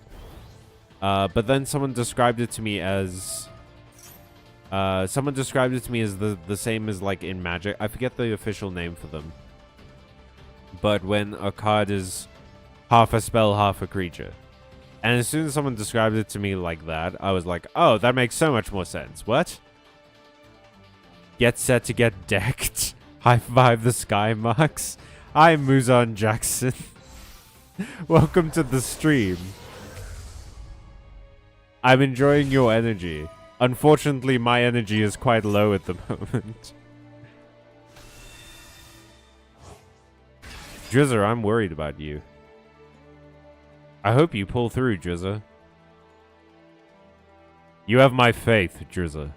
But then someone described it to me as... the same as like in Magic. I forget the official name for them. But when a card is half a spell, half a creature. And as soon as someone described it to me like that, I was like, oh, that makes so much more sense. What? Get set to get decked. High five the sky, Marx. I'm Muzan Jackson. Welcome to the stream. I'm enjoying your energy. Unfortunately, my energy is quite low at the moment. Drizzer, I'm worried about you. I hope you pull through, Drizzer. You have my faith, Drizzer.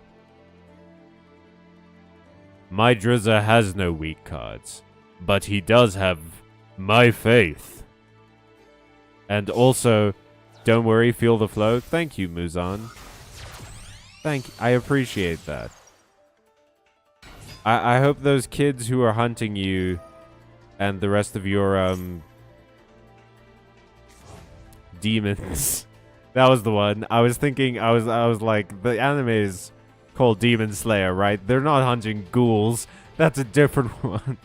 My Drizzer has no weak cards, but he does have my faith. And also, don't worry, feel the flow. Thank you, Muzan. I appreciate that. I hope those kids who are hunting you And the rest of your, demons. That was the one. I was thinking, I was like, the anime is called Demon Slayer, right? They're not hunting ghouls. That's a different one.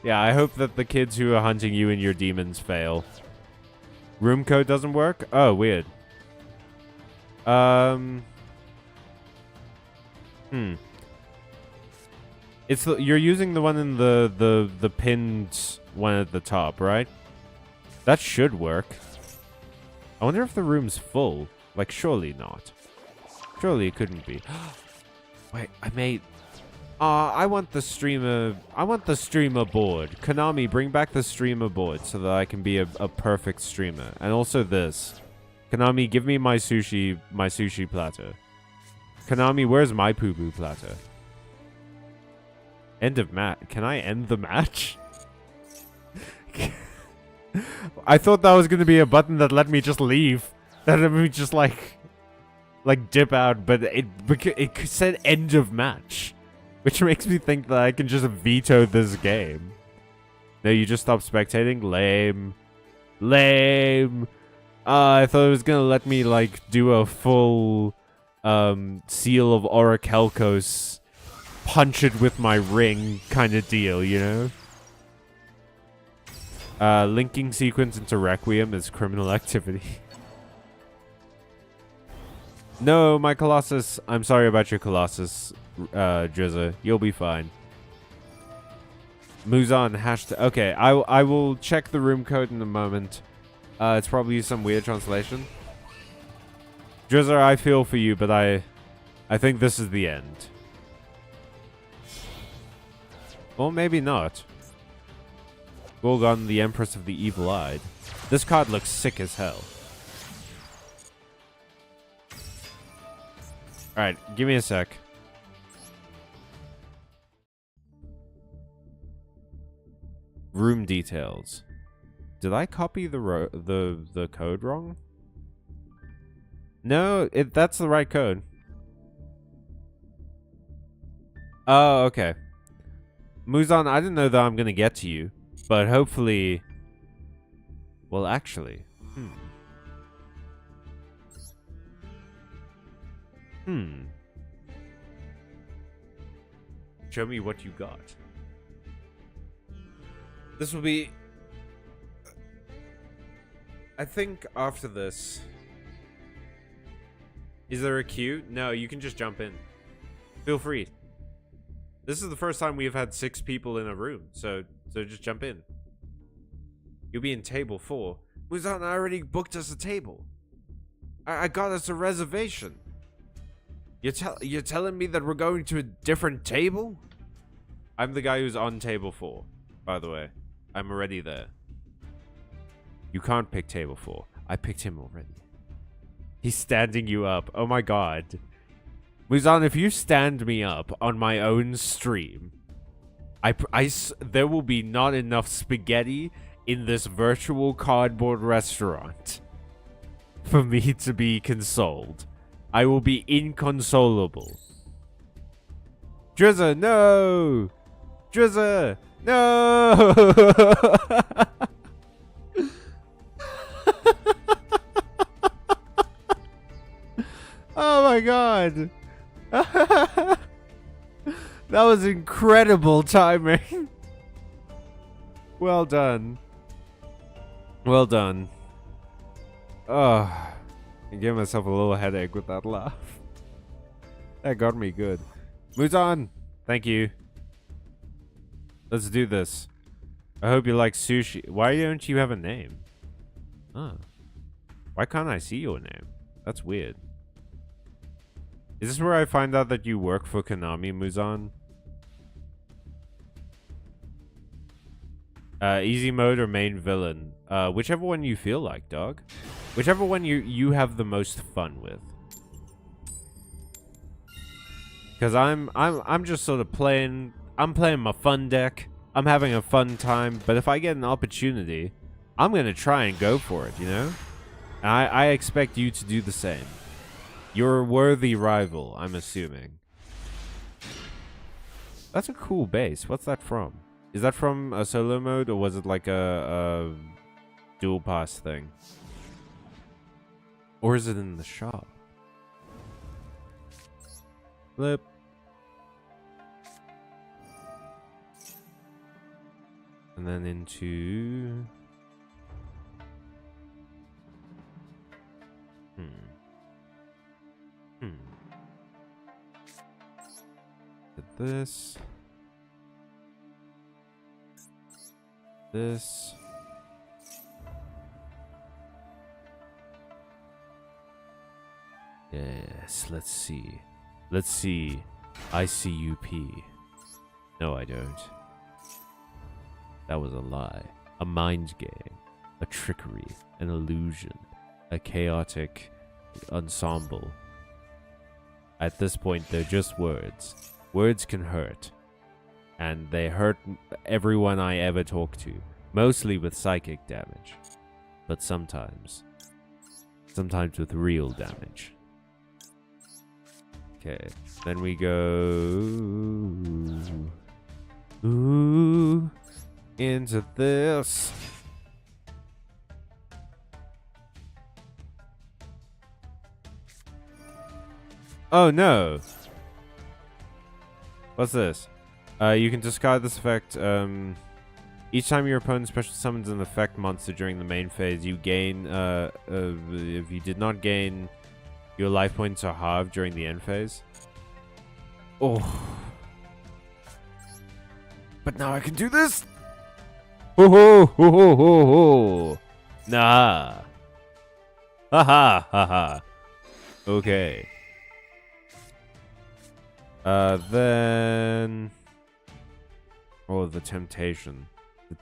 Yeah, I hope that the kids who are hunting you and your demons fail. Room code doesn't work? Oh, weird. It's you're using the one in the pinned one at the top, right? That should work. I wonder if the room's full. Like, surely not. Surely it couldn't be. Wait, I made... I want the streamer... I want the streamer board. Konami, bring back the streamer board so that I can be a perfect streamer. And also this. Konami, give me my sushi platter. Konami, where's my poo-poo platter? End of match. Can I end the match? I thought that was going to be a button that let me just leave. That let me just like dip out, but it said end of match. Which makes me think that I can just veto this game. No, you just stop spectating? Lame. Lame. I thought it was going to let me like do a full seal of Orichalcos, punch it with my ring kind of deal, you know? Linking sequence into Requiem is criminal activity. No, my Colossus. I'm sorry about your Colossus, Drizza. You'll be fine. Muzan hashtag. Okay, I will check the room code in a moment. It's probably some weird translation. Drizza, I feel for you, but I think this is the end. Well, maybe not. Gorgon, the Empress of the Evil Eyed. This card looks sick as hell. Alright, give me a sec. Room details. Did I copy the code wrong? No, that's the right code. Oh, okay. Muzan, I didn't know that I'm gonna get to you. But hopefully... Well, actually... Show me what you got. This will be... I think after this... Is there a queue? No, you can just jump in. Feel free. This is the first time we've had 6 people in a room, so just jump in. You'll be in table 4. Muzan already booked us a table. I got us a reservation. You're telling me that we're going to a different table? I'm the guy who's on table 4, by the way. I'm already there. You can't pick table 4. I picked him already. He's standing you up. Oh my god. Muzan, if you stand me up on my own stream, there will be not enough spaghetti in this virtual cardboard restaurant for me to be consoled. I will be inconsolable. Drizza, no! Drizza, no! Oh my god. That was incredible timing. Well done. Well done. Oh, I gave myself a little headache with that laugh. That got me good. Muzan, thank you. Let's do this. I hope you like sushi. Why don't you have a name? Huh. Why can't I see your name? That's weird. Is this where I find out that you work for Konami, Muzan? Easy mode or main villain? Whichever one you feel like, dog. Whichever one you have the most fun with. Because I'm just sort of playing. I'm playing my fun deck. I'm having a fun time. But if I get an opportunity, I'm gonna try and go for it. You know. And I expect you to do the same. You're a worthy rival, I'm assuming. That's a cool base. What's that from? Is that from a solo mode, or was it like a dual pass thing? Or is it in the shop? Flip. And then into... This. This. Yes, let's see. Let's see. ICUP. No, I don't. That was a lie. A mind game. A trickery. An illusion. A chaotic ensemble. At this point, they're just words. Words can hurt. And they hurt everyone I ever talk to. Mostly with psychic damage. But sometimes. Sometimes with real damage. Okay. Then we go... Ooh. Into this. Oh no. What's this? You can discard this effect. Each time your opponent special summons an effect monster during the main phase, you gain, if you did not gain, your life points are halved during the end phase. Oh. But now I can do this! Ho ho ho ho ho ho! Nah. Haha haha. Okay. Then... Oh, the temptation.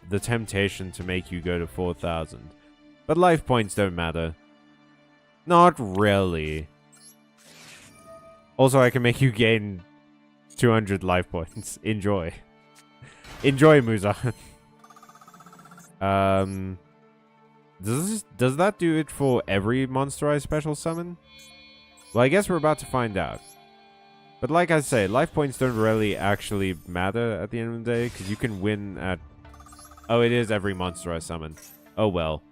The temptation to make you go to 4,000. But life points don't matter. Not really. Also, I can make you gain 200 life points. Enjoy. Enjoy, Muzan. Does that do it for every monster I special summon? Well, I guess we're about to find out. But like I say, life points don't really actually matter at the end of the day, because you can win at... Oh, it is every monster I summon. Oh, well.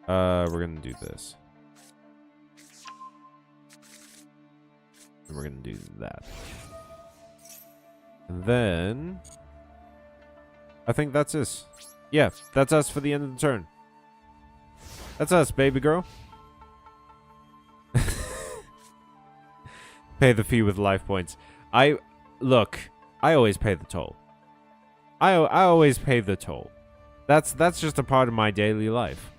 We're gonna do this. And we're gonna do that. And then... I think that's us. Yeah, that's us for the end of the turn. That's us, baby girl. Pay the fee with life points. Look, I always pay the toll. I always pay the toll. That's just a part of my daily life.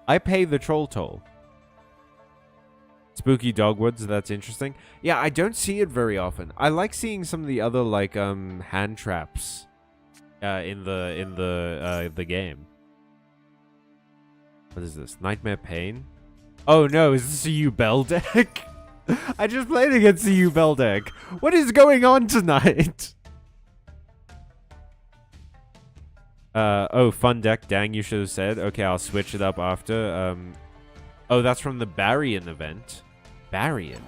I pay the troll toll. Spooky Dogwoods, that's interesting. Yeah, I don't see it very often. I like seeing some of the other like hand traps in the game. What is this? Nightmare Pain? Oh no, is this a U-Bell deck? I just played against the U-Bell deck. What is going on tonight? Oh, fun deck. Dang, you should have said. Okay, I'll switch it up after. Oh, that's from the Barian event. Barian?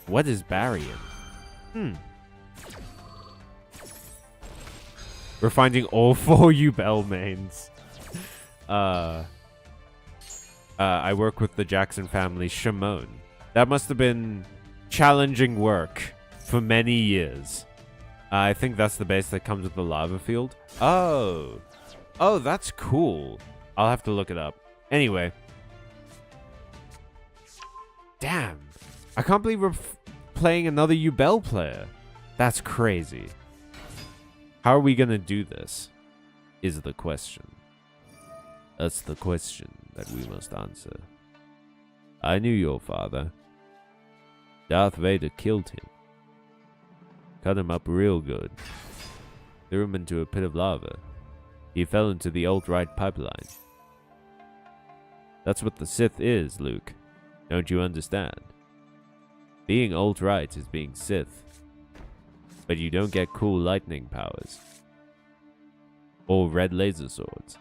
What is Barian? We're finding all 4 U-Bell mains. I work with the Jackson family. Shimon. That must have been challenging work for many years. I think that's the base that comes with the lava field. Oh. Oh, that's cool. I'll have to look it up. Anyway. Damn. I can't believe we're playing another U-Bell player. That's crazy. How are we going to do this? Is the question. That's the question that we must answer. I knew your father. Darth Vader killed him. Cut him up real good. Threw him into a pit of lava. He fell into the alt-right pipeline. That's what the Sith is, Luke. Don't you understand? Being alt-right is being Sith. But you don't get cool lightning powers. Or red laser swords.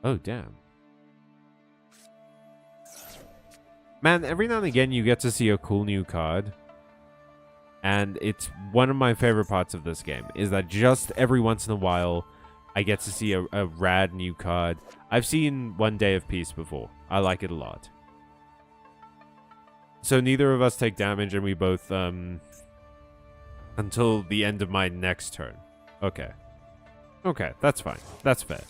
Oh, damn. Man, every now and again you get to see a cool new card. And it's one of my favorite parts of this game, is that just every once in a while, I get to see a rad new card. I've seen One Day of Peace before. I like it a lot. So neither of us take damage, and we both, until the end of my next turn. Okay. Okay, that's fine. That's fair.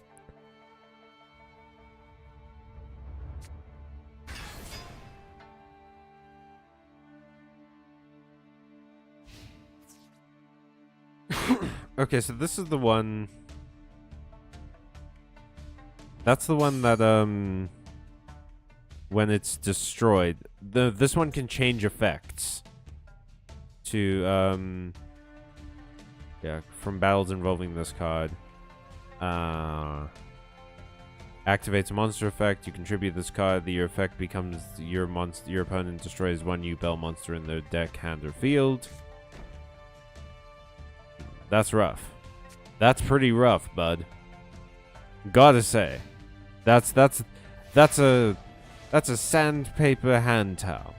Okay, so this is the one... That's the one that, when it's destroyed... This one can change effects. To, yeah, from battles involving this card. Activates a monster effect. You contribute this card. The effect becomes your monster. Your opponent destroys one Yubel monster in their deck, hand, or field. That's rough. That's pretty rough, bud. Gotta say, that's a sandpaper hand towel.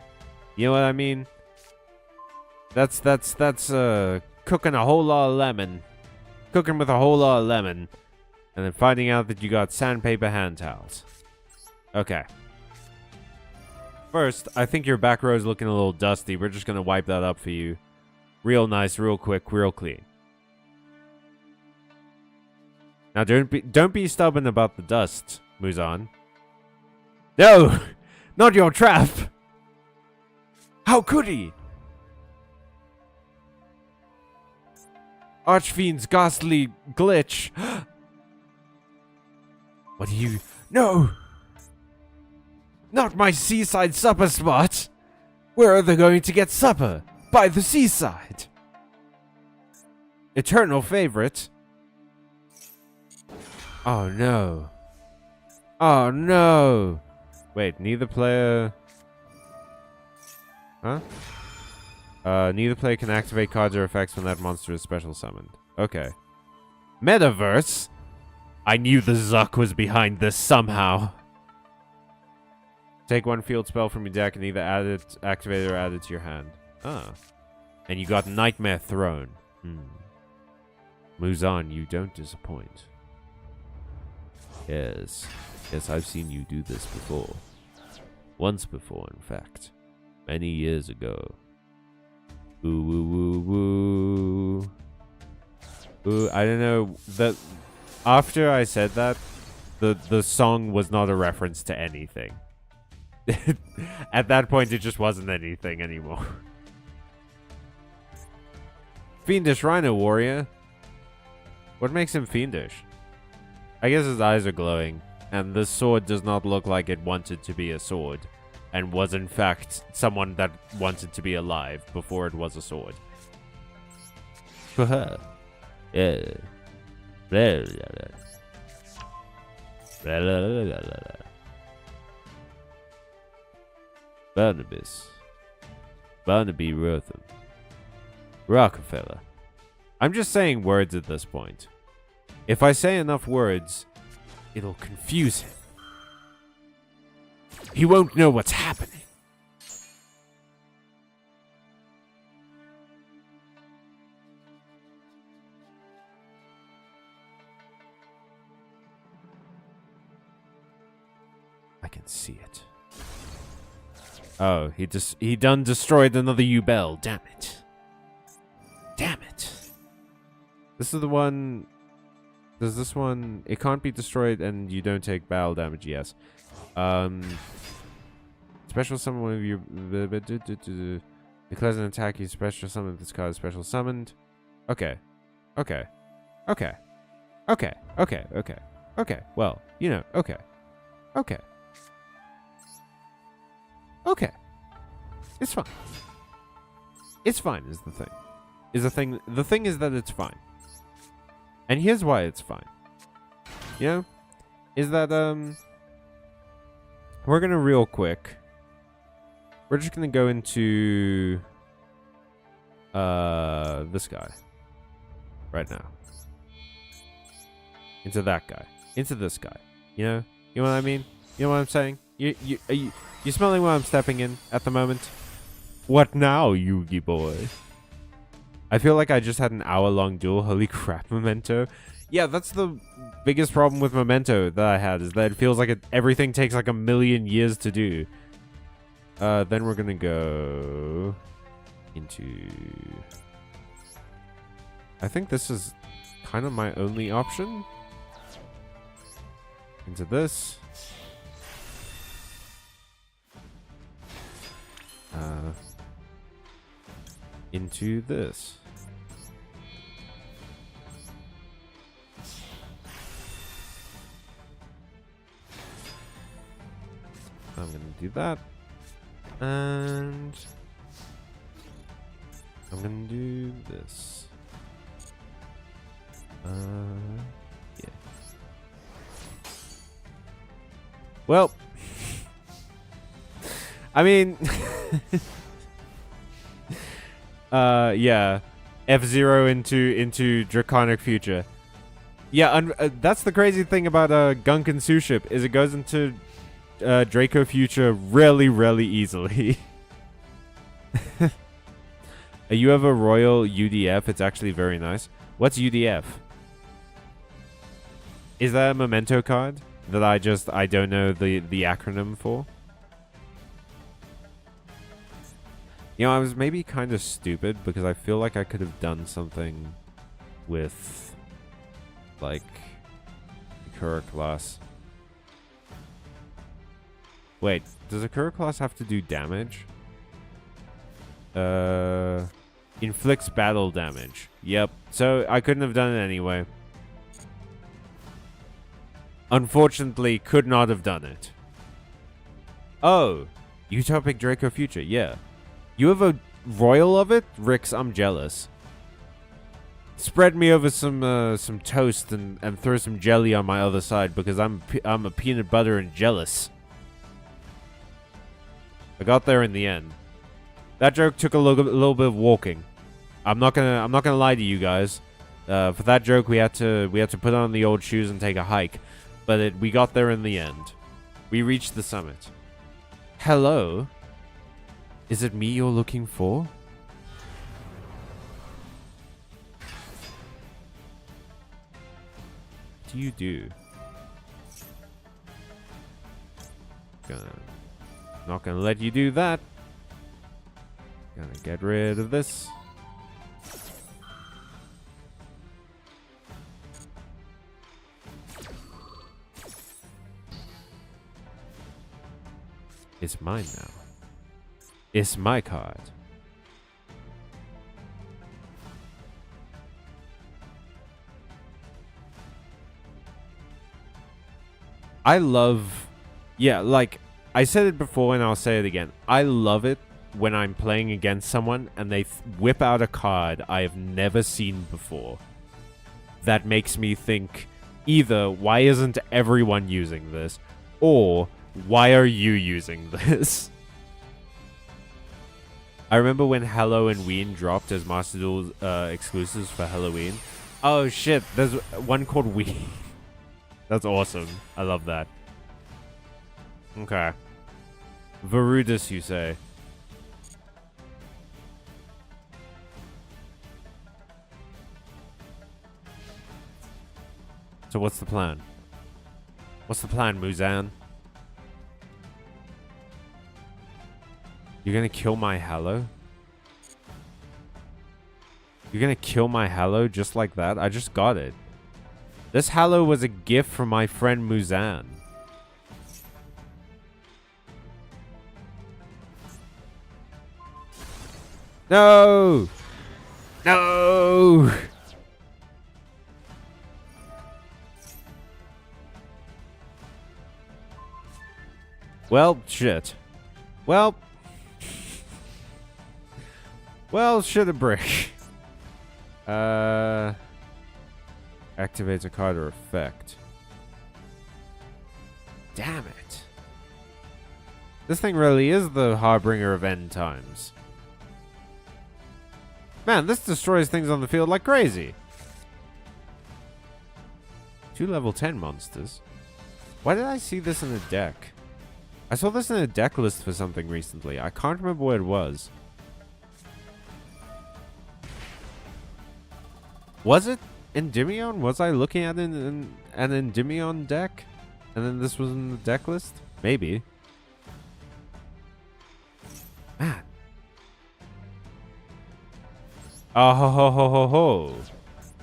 You know what I mean? That's cooking a whole lot of lemon, cooking with a whole lot of lemon, and then finding out that you got sandpaper hand towels. Okay. First, I think your back row is looking a little dusty. We're just gonna wipe that up for you, real nice, real quick, real clean. Now, don't be stubborn about the dust, Muzan. No! Not your trap! How could he? Archfiend's ghastly glitch. What do you... No! Not my seaside supper spot! Where are they going to get supper? By the seaside! Eternal favorite. Oh no. Oh no. Wait, neither player... Huh? Neither player can activate cards or effects when that monster is special summoned. Okay. Metaverse? I knew the Zuck was behind this somehow. Take one field spell from your deck and either add it, activate it, or add it to your hand. Ah. And you got Nightmare Throne. Muzan, you don't disappoint. Yes. Yes, I've seen you do this before. Once before, in fact. Many years ago. Ooh, woo, woo, woo. Ooh, I don't know. After I said that, the song was not a reference to anything. At that point, it just wasn't anything anymore. Fiendish Rhino Warrior. What makes him fiendish? I guess his eyes are glowing, and the sword does not look like it wanted to be a sword, and was in fact someone that wanted to be alive before it was a sword. Yeah. Barnaby Rotham. Rockefeller. I'm just saying words at this point. If I say enough words, it'll confuse him. He won't know what's happening. I can see it. Oh, he done destroyed another Yubel. Damn it. Damn it. This is the one... Does this one... It can't be destroyed and you don't take battle damage, yes. Special summon one of you... Declares an attack, you special summon this card is special summoned. Okay. Okay. Okay. Okay. Okay. Okay. Okay. Well, you know, okay. Okay. Okay. It's fine. It's fine is the thing. The thing is that it's fine. And here's why it's fine. You know? Is that, we're gonna real quick. We're just gonna go into, this guy. Right now. Into that guy. Into this guy. You know? You know what I mean? You know what I'm saying? You smelling where I'm stepping in at the moment? What now, Yugi boy? I feel like I just had an hour-long duel. Holy crap, Memento. Yeah, that's the biggest problem with Memento that I had, is that it feels like everything takes like a million years to do. Then we're gonna go into... I think this is kind of my only option. Into this. Into this. I'm gonna do that. And I'm gonna do this. Yeah. Well, I mean, yeah, F-Zero into Draconic Future. Yeah, that's the crazy thing about Gunkin Suship, is it goes into Draco Future really easily. You have a Royal UDF. It's actually very nice. What's UDF? Is that a Memento card that I don't know the acronym for? You know, I was maybe kind of stupid because I feel like I could have done something with, like, Akura class. Wait, does Akura class have to do damage? Inflicts battle damage. Yep. So I couldn't have done it anyway. Unfortunately, could not have done it. Oh, Utopic Draco Future. Yeah. You have a royal of it? Rix, I'm jealous. Spread me over some toast and throw some jelly on my other side, because I'm a peanut butter and jealous. I got there in the end. That joke took a little bit of walking. I'm not gonna lie to you guys. For that joke, we had to put on the old shoes and take a hike, but we got there in the end. We reached the summit. Hello? Is it me you're looking for? What do you do? Not gonna let you do that. Gonna get rid of this. It's mine now. It's my card. I love... Yeah, like, I said it before and I'll say it again. I love it when I'm playing against someone and they whip out a card I have never seen before. That makes me think, either, why isn't everyone using this? Or, why are you using this? I remember when Halloween dropped as Master Duel exclusives for Halloween. Oh shit, there's one called Ween. That's awesome. I love that. Okay. Varudis, you say? So what's the plan? What's the plan, Muzan? You're gonna kill my Hallow? You're gonna kill my Hallow just like that? I just got it. This Hallow was a gift from my friend Muzan. No! No! Well, shit. Well... Well, shit a brick. Activates a card or effect. Damn it. This thing really is the harbinger of end times. Man, this destroys things on the field like crazy. 2 level 10 monsters. Why did I see this in a deck? I saw this in a deck list for something recently. I can't remember what it was. Was it Endymion? Was I looking at an Endymion deck? And then this was in the deck list? Maybe. Man. Oh ho ho ho ho ho.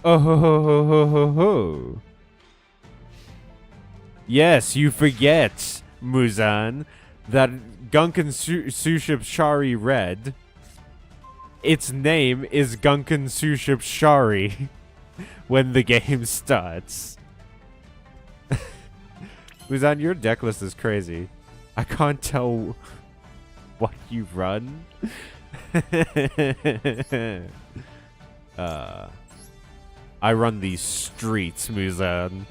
Oh ho ho ho ho ho ho. Yes, you forget, Muzan, that Gunkan Suship Shari Red, its name is Gunkan Suship Shari when the game starts. Muzan, your deck list is crazy. I can't tell what you run. I run these streets, Muzan.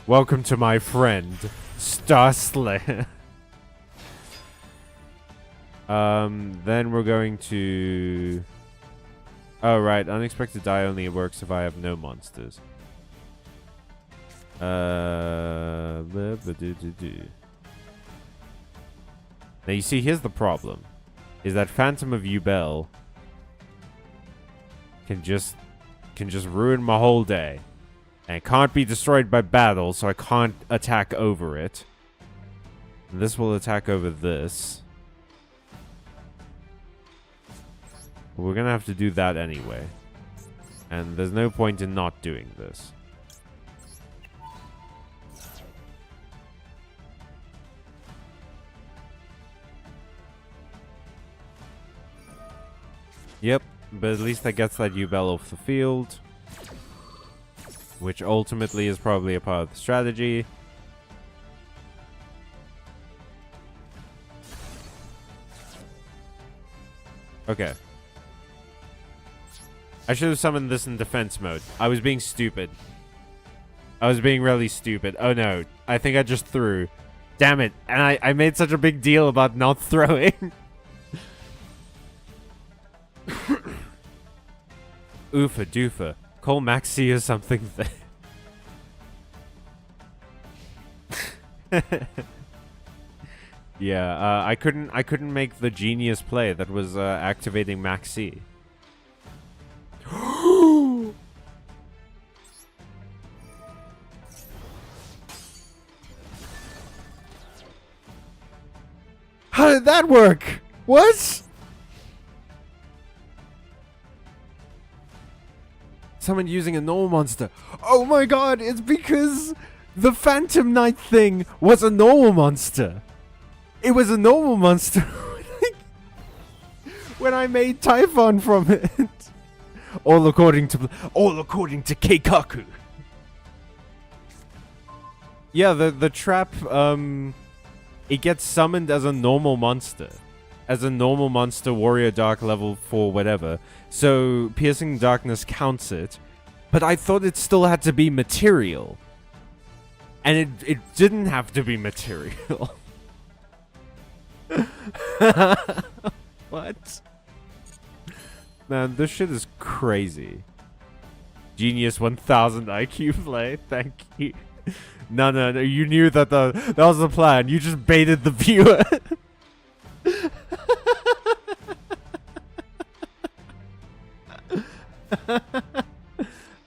Welcome to my friend, Starslayer. Then we're going to... Oh, right. Unexpected die only works if I have no monsters. Now, you see, here's the problem. Is that Phantom of Yubel can just ruin my whole day. And it can't be destroyed by battle, so I can't attack over it. And this will attack over this. But we're gonna have to do that anyway. And there's no point in not doing this. Yep, but at least that gets that Yubel off the field. Which ultimately is probably a part of the strategy. Okay. I should have summoned this in defense mode. I was being stupid. I was being really stupid. Oh no, I think I just threw. Damn it, and I made such a big deal about not throwing. Oofa doofa. Call Maxi or something there. Yeah, I couldn't make the genius play that was activating Maxi. How did that work? What? Someone using a normal monster. Oh my god, it's because the Phantom Knight thing was a normal monster. It was a normal monster when I made Typhon from it. All according to Keikaku. Yeah, the trap it gets summoned as a normal monster. As a normal monster, Warrior Dark level 4, whatever. So, Piercing Darkness counts it. But I thought it still had to be material. And it didn't have to be material. What? Man, this shit is crazy. Genius 1000 IQ play, thank you. No, you knew that that was the plan. You just baited the viewer.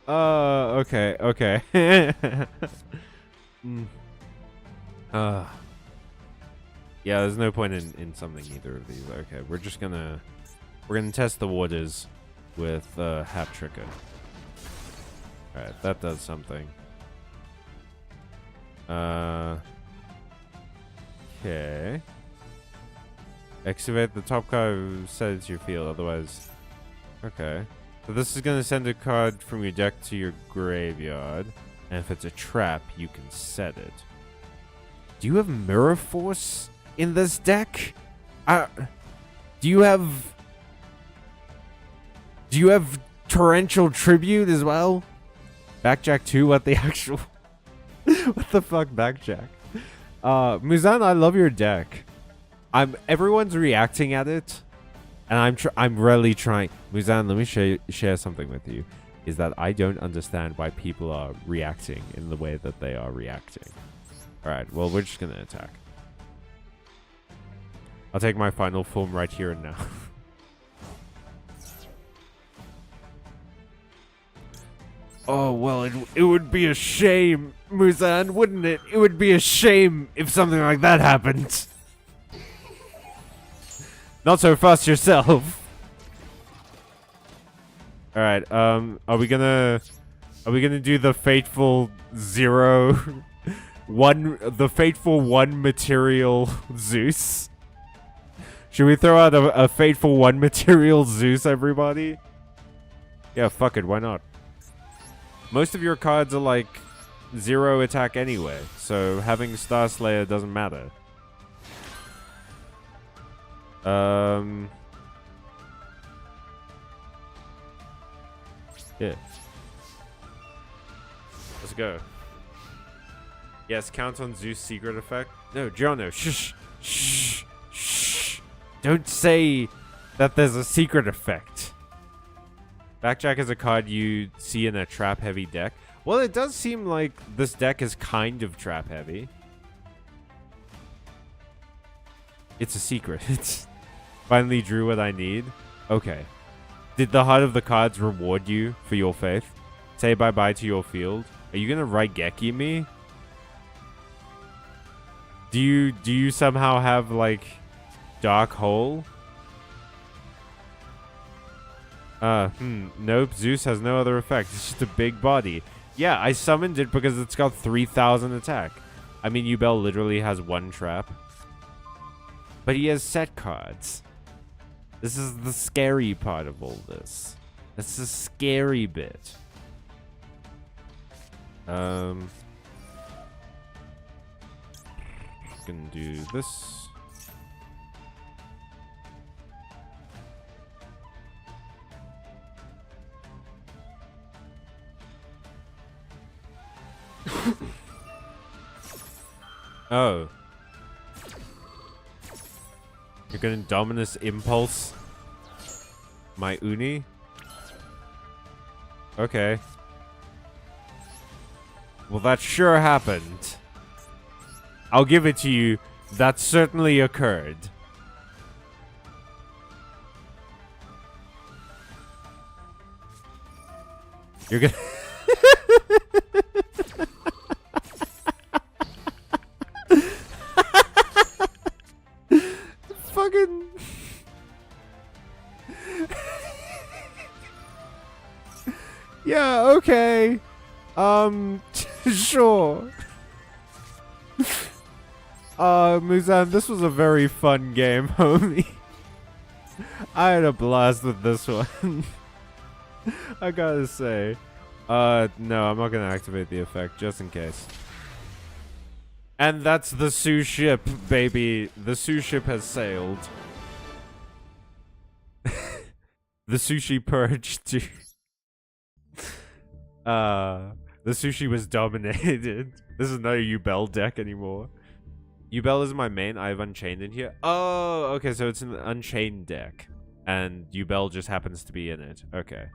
Okay. Yeah, there's no point in summoning either of these. Okay, we're gonna test the waters with Hat Tricker. Alright, that does something. Okay. Activate the top card, set it to your field, otherwise... Okay. So this is going to send a card from your deck to your graveyard. And if it's a trap, you can set it. Do you have Mirror Force in this deck? Do you have Torrential Tribute as well? Backjack 2? What the actual... What the fuck, Backjack? Muzan, I love your deck. Everyone's reacting at it, and I'm really trying. Muzan, let me share something with you. Is that I don't understand why people are reacting in the way that they are reacting. Alright, well, we're just gonna attack. I'll take my final form right here and now. Oh, well, it would be a shame, Muzan, wouldn't it? It would be a shame if something like that happened. Not so fast yourself. Alright, are we gonna do the fateful the fateful one material Zeus? Should we throw out a fateful one material Zeus, everybody? Yeah, fuck it, why not? Most of your cards are like 0 attack anyway, so having Star Slayer doesn't matter. Yeah. Let's go. Yes, count on Zeus' secret effect. No, Jono, shh, shh, shh. Don't say that there's a secret effect. Backjack is a card you see in a trap-heavy deck. Well, it does seem like this deck is kind of trap-heavy. It's a secret. Finally drew what I need. Okay. Did the Heart of the Cards reward you for your faith? Say bye-bye to your field. Are you gonna Raigeki me? Do you somehow have, like, Dark Hole? Nope, Zeus has no other effect. It's just a big body. Yeah, I summoned it because it's got 3,000 attack. I mean, Yubel literally has 1 trap. But he has set cards. This is the scary part of all this. That's the scary bit. Can do this. Oh. You're gonna Dominus Impulse my Uni? Okay. Well, that sure happened. I'll give it to you. That certainly occurred. You're gonna... Fucking... Yeah, okay. Sure. Muzan, this was a very fun game, homie. I had a blast with this one. I gotta say. No, I'm not gonna activate the effect, just in case. And that's the Su ship, baby. The Su ship has sailed. The sushi purge, too. The sushi was dominated. This is not a Yubel deck anymore. Yubel is my main. I have Unchained in here. Oh, okay, so it's an Unchained deck. And Yubel just happens to be in it. Okay.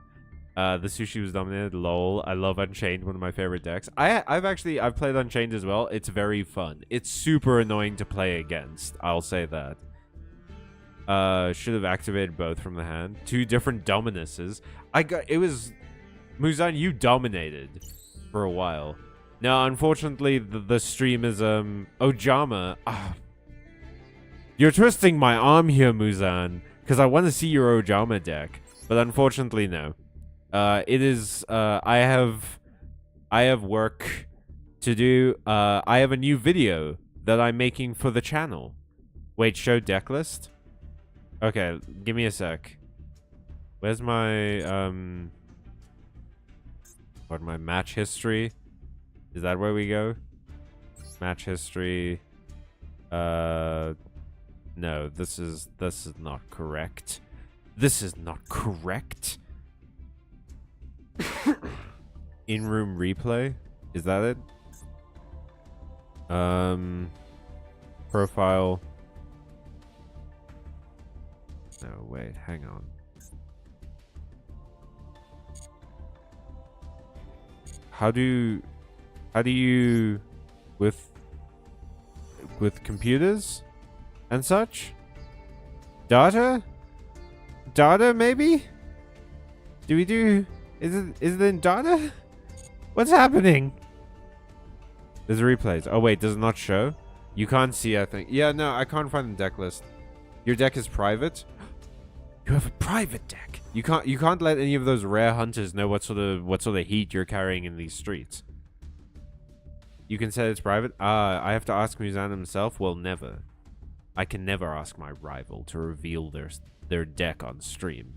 The sushi was dominated. Lol. I love Unchained, one of my favorite decks. I've played Unchained as well. It's very fun. It's super annoying to play against. I'll say that. Should have activated both from the hand. 2 different Dominuses. It was... Muzan, you dominated for a while. Now, unfortunately, the stream is, Ojama. You're twisting my arm here, Muzan, because I want to see your Ojama deck. But unfortunately, no. It is, I have work to do. I have a new video that I'm making for the channel. Wait, show deck list? Okay, give me a sec. Where's my, what, my match history? Is that where we go? Match history. No, this is not correct. This is not correct. In-room replay? Is that it? Profile. No, wait, hang on. How do you with computers and such? Data maybe? Is it in data? What's happening? There's replays. Oh, wait, does it not show? You can't see, I think. Yeah, no, I can't find the deck list. Your deck is private? You have a private deck. You can't let any of those rare hunters know what sort of heat you're carrying in these streets. You can say it's private? I have to ask Muzan himself? Well, never. I can never ask my rival to reveal their deck on stream.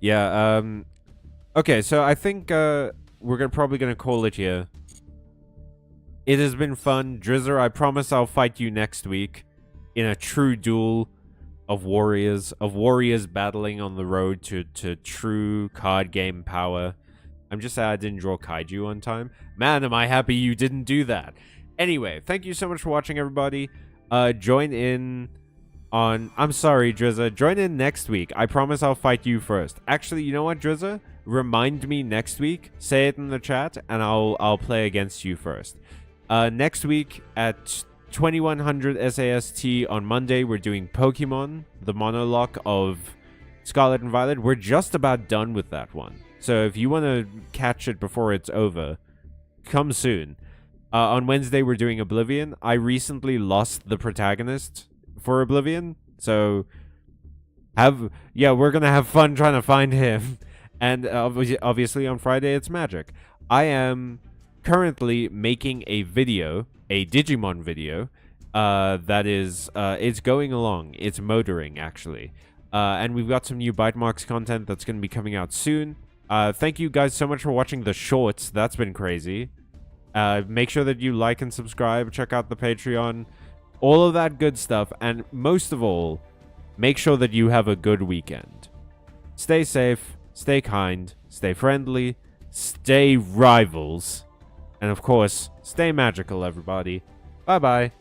Yeah, okay, so I think we're probably gonna call it here. It has been fun. Drizzer, I promise I'll fight you next week in a true duel of warriors battling on the road to true card game power. I'm just sad I didn't draw Kaiju on time. Man, am I happy you didn't do that. Anyway, thank you so much for watching, everybody. Join in on... I'm sorry, Drizzer. Join in next week. I promise I'll fight you first. Actually, you know what, Drizzer? Remind me next week. Say it in the chat, and I'll play against you first. Next week at 2100 SAST on Monday, we're doing Pokemon, the monologue of Scarlet and Violet. We're just about done with that one. So if you want to catch it before it's over, come soon. On Wednesday, we're doing Oblivion. I recently lost the protagonist for Oblivion. So, we're going to have fun trying to find him. And obviously on Friday, it's Magic. I am currently making a video, a Digimon video, that is, it's going along. It's motoring, actually. And we've got some new Byte Marx content that's going to be coming out soon. Thank you guys so much for watching the shorts. That's been crazy. Make sure that you like and subscribe. Check out the Patreon. All of that good stuff. And most of all, make sure that you have a good weekend. Stay safe. Stay kind. Stay friendly. Stay rivals. And of course, stay magical, everybody. Bye-bye.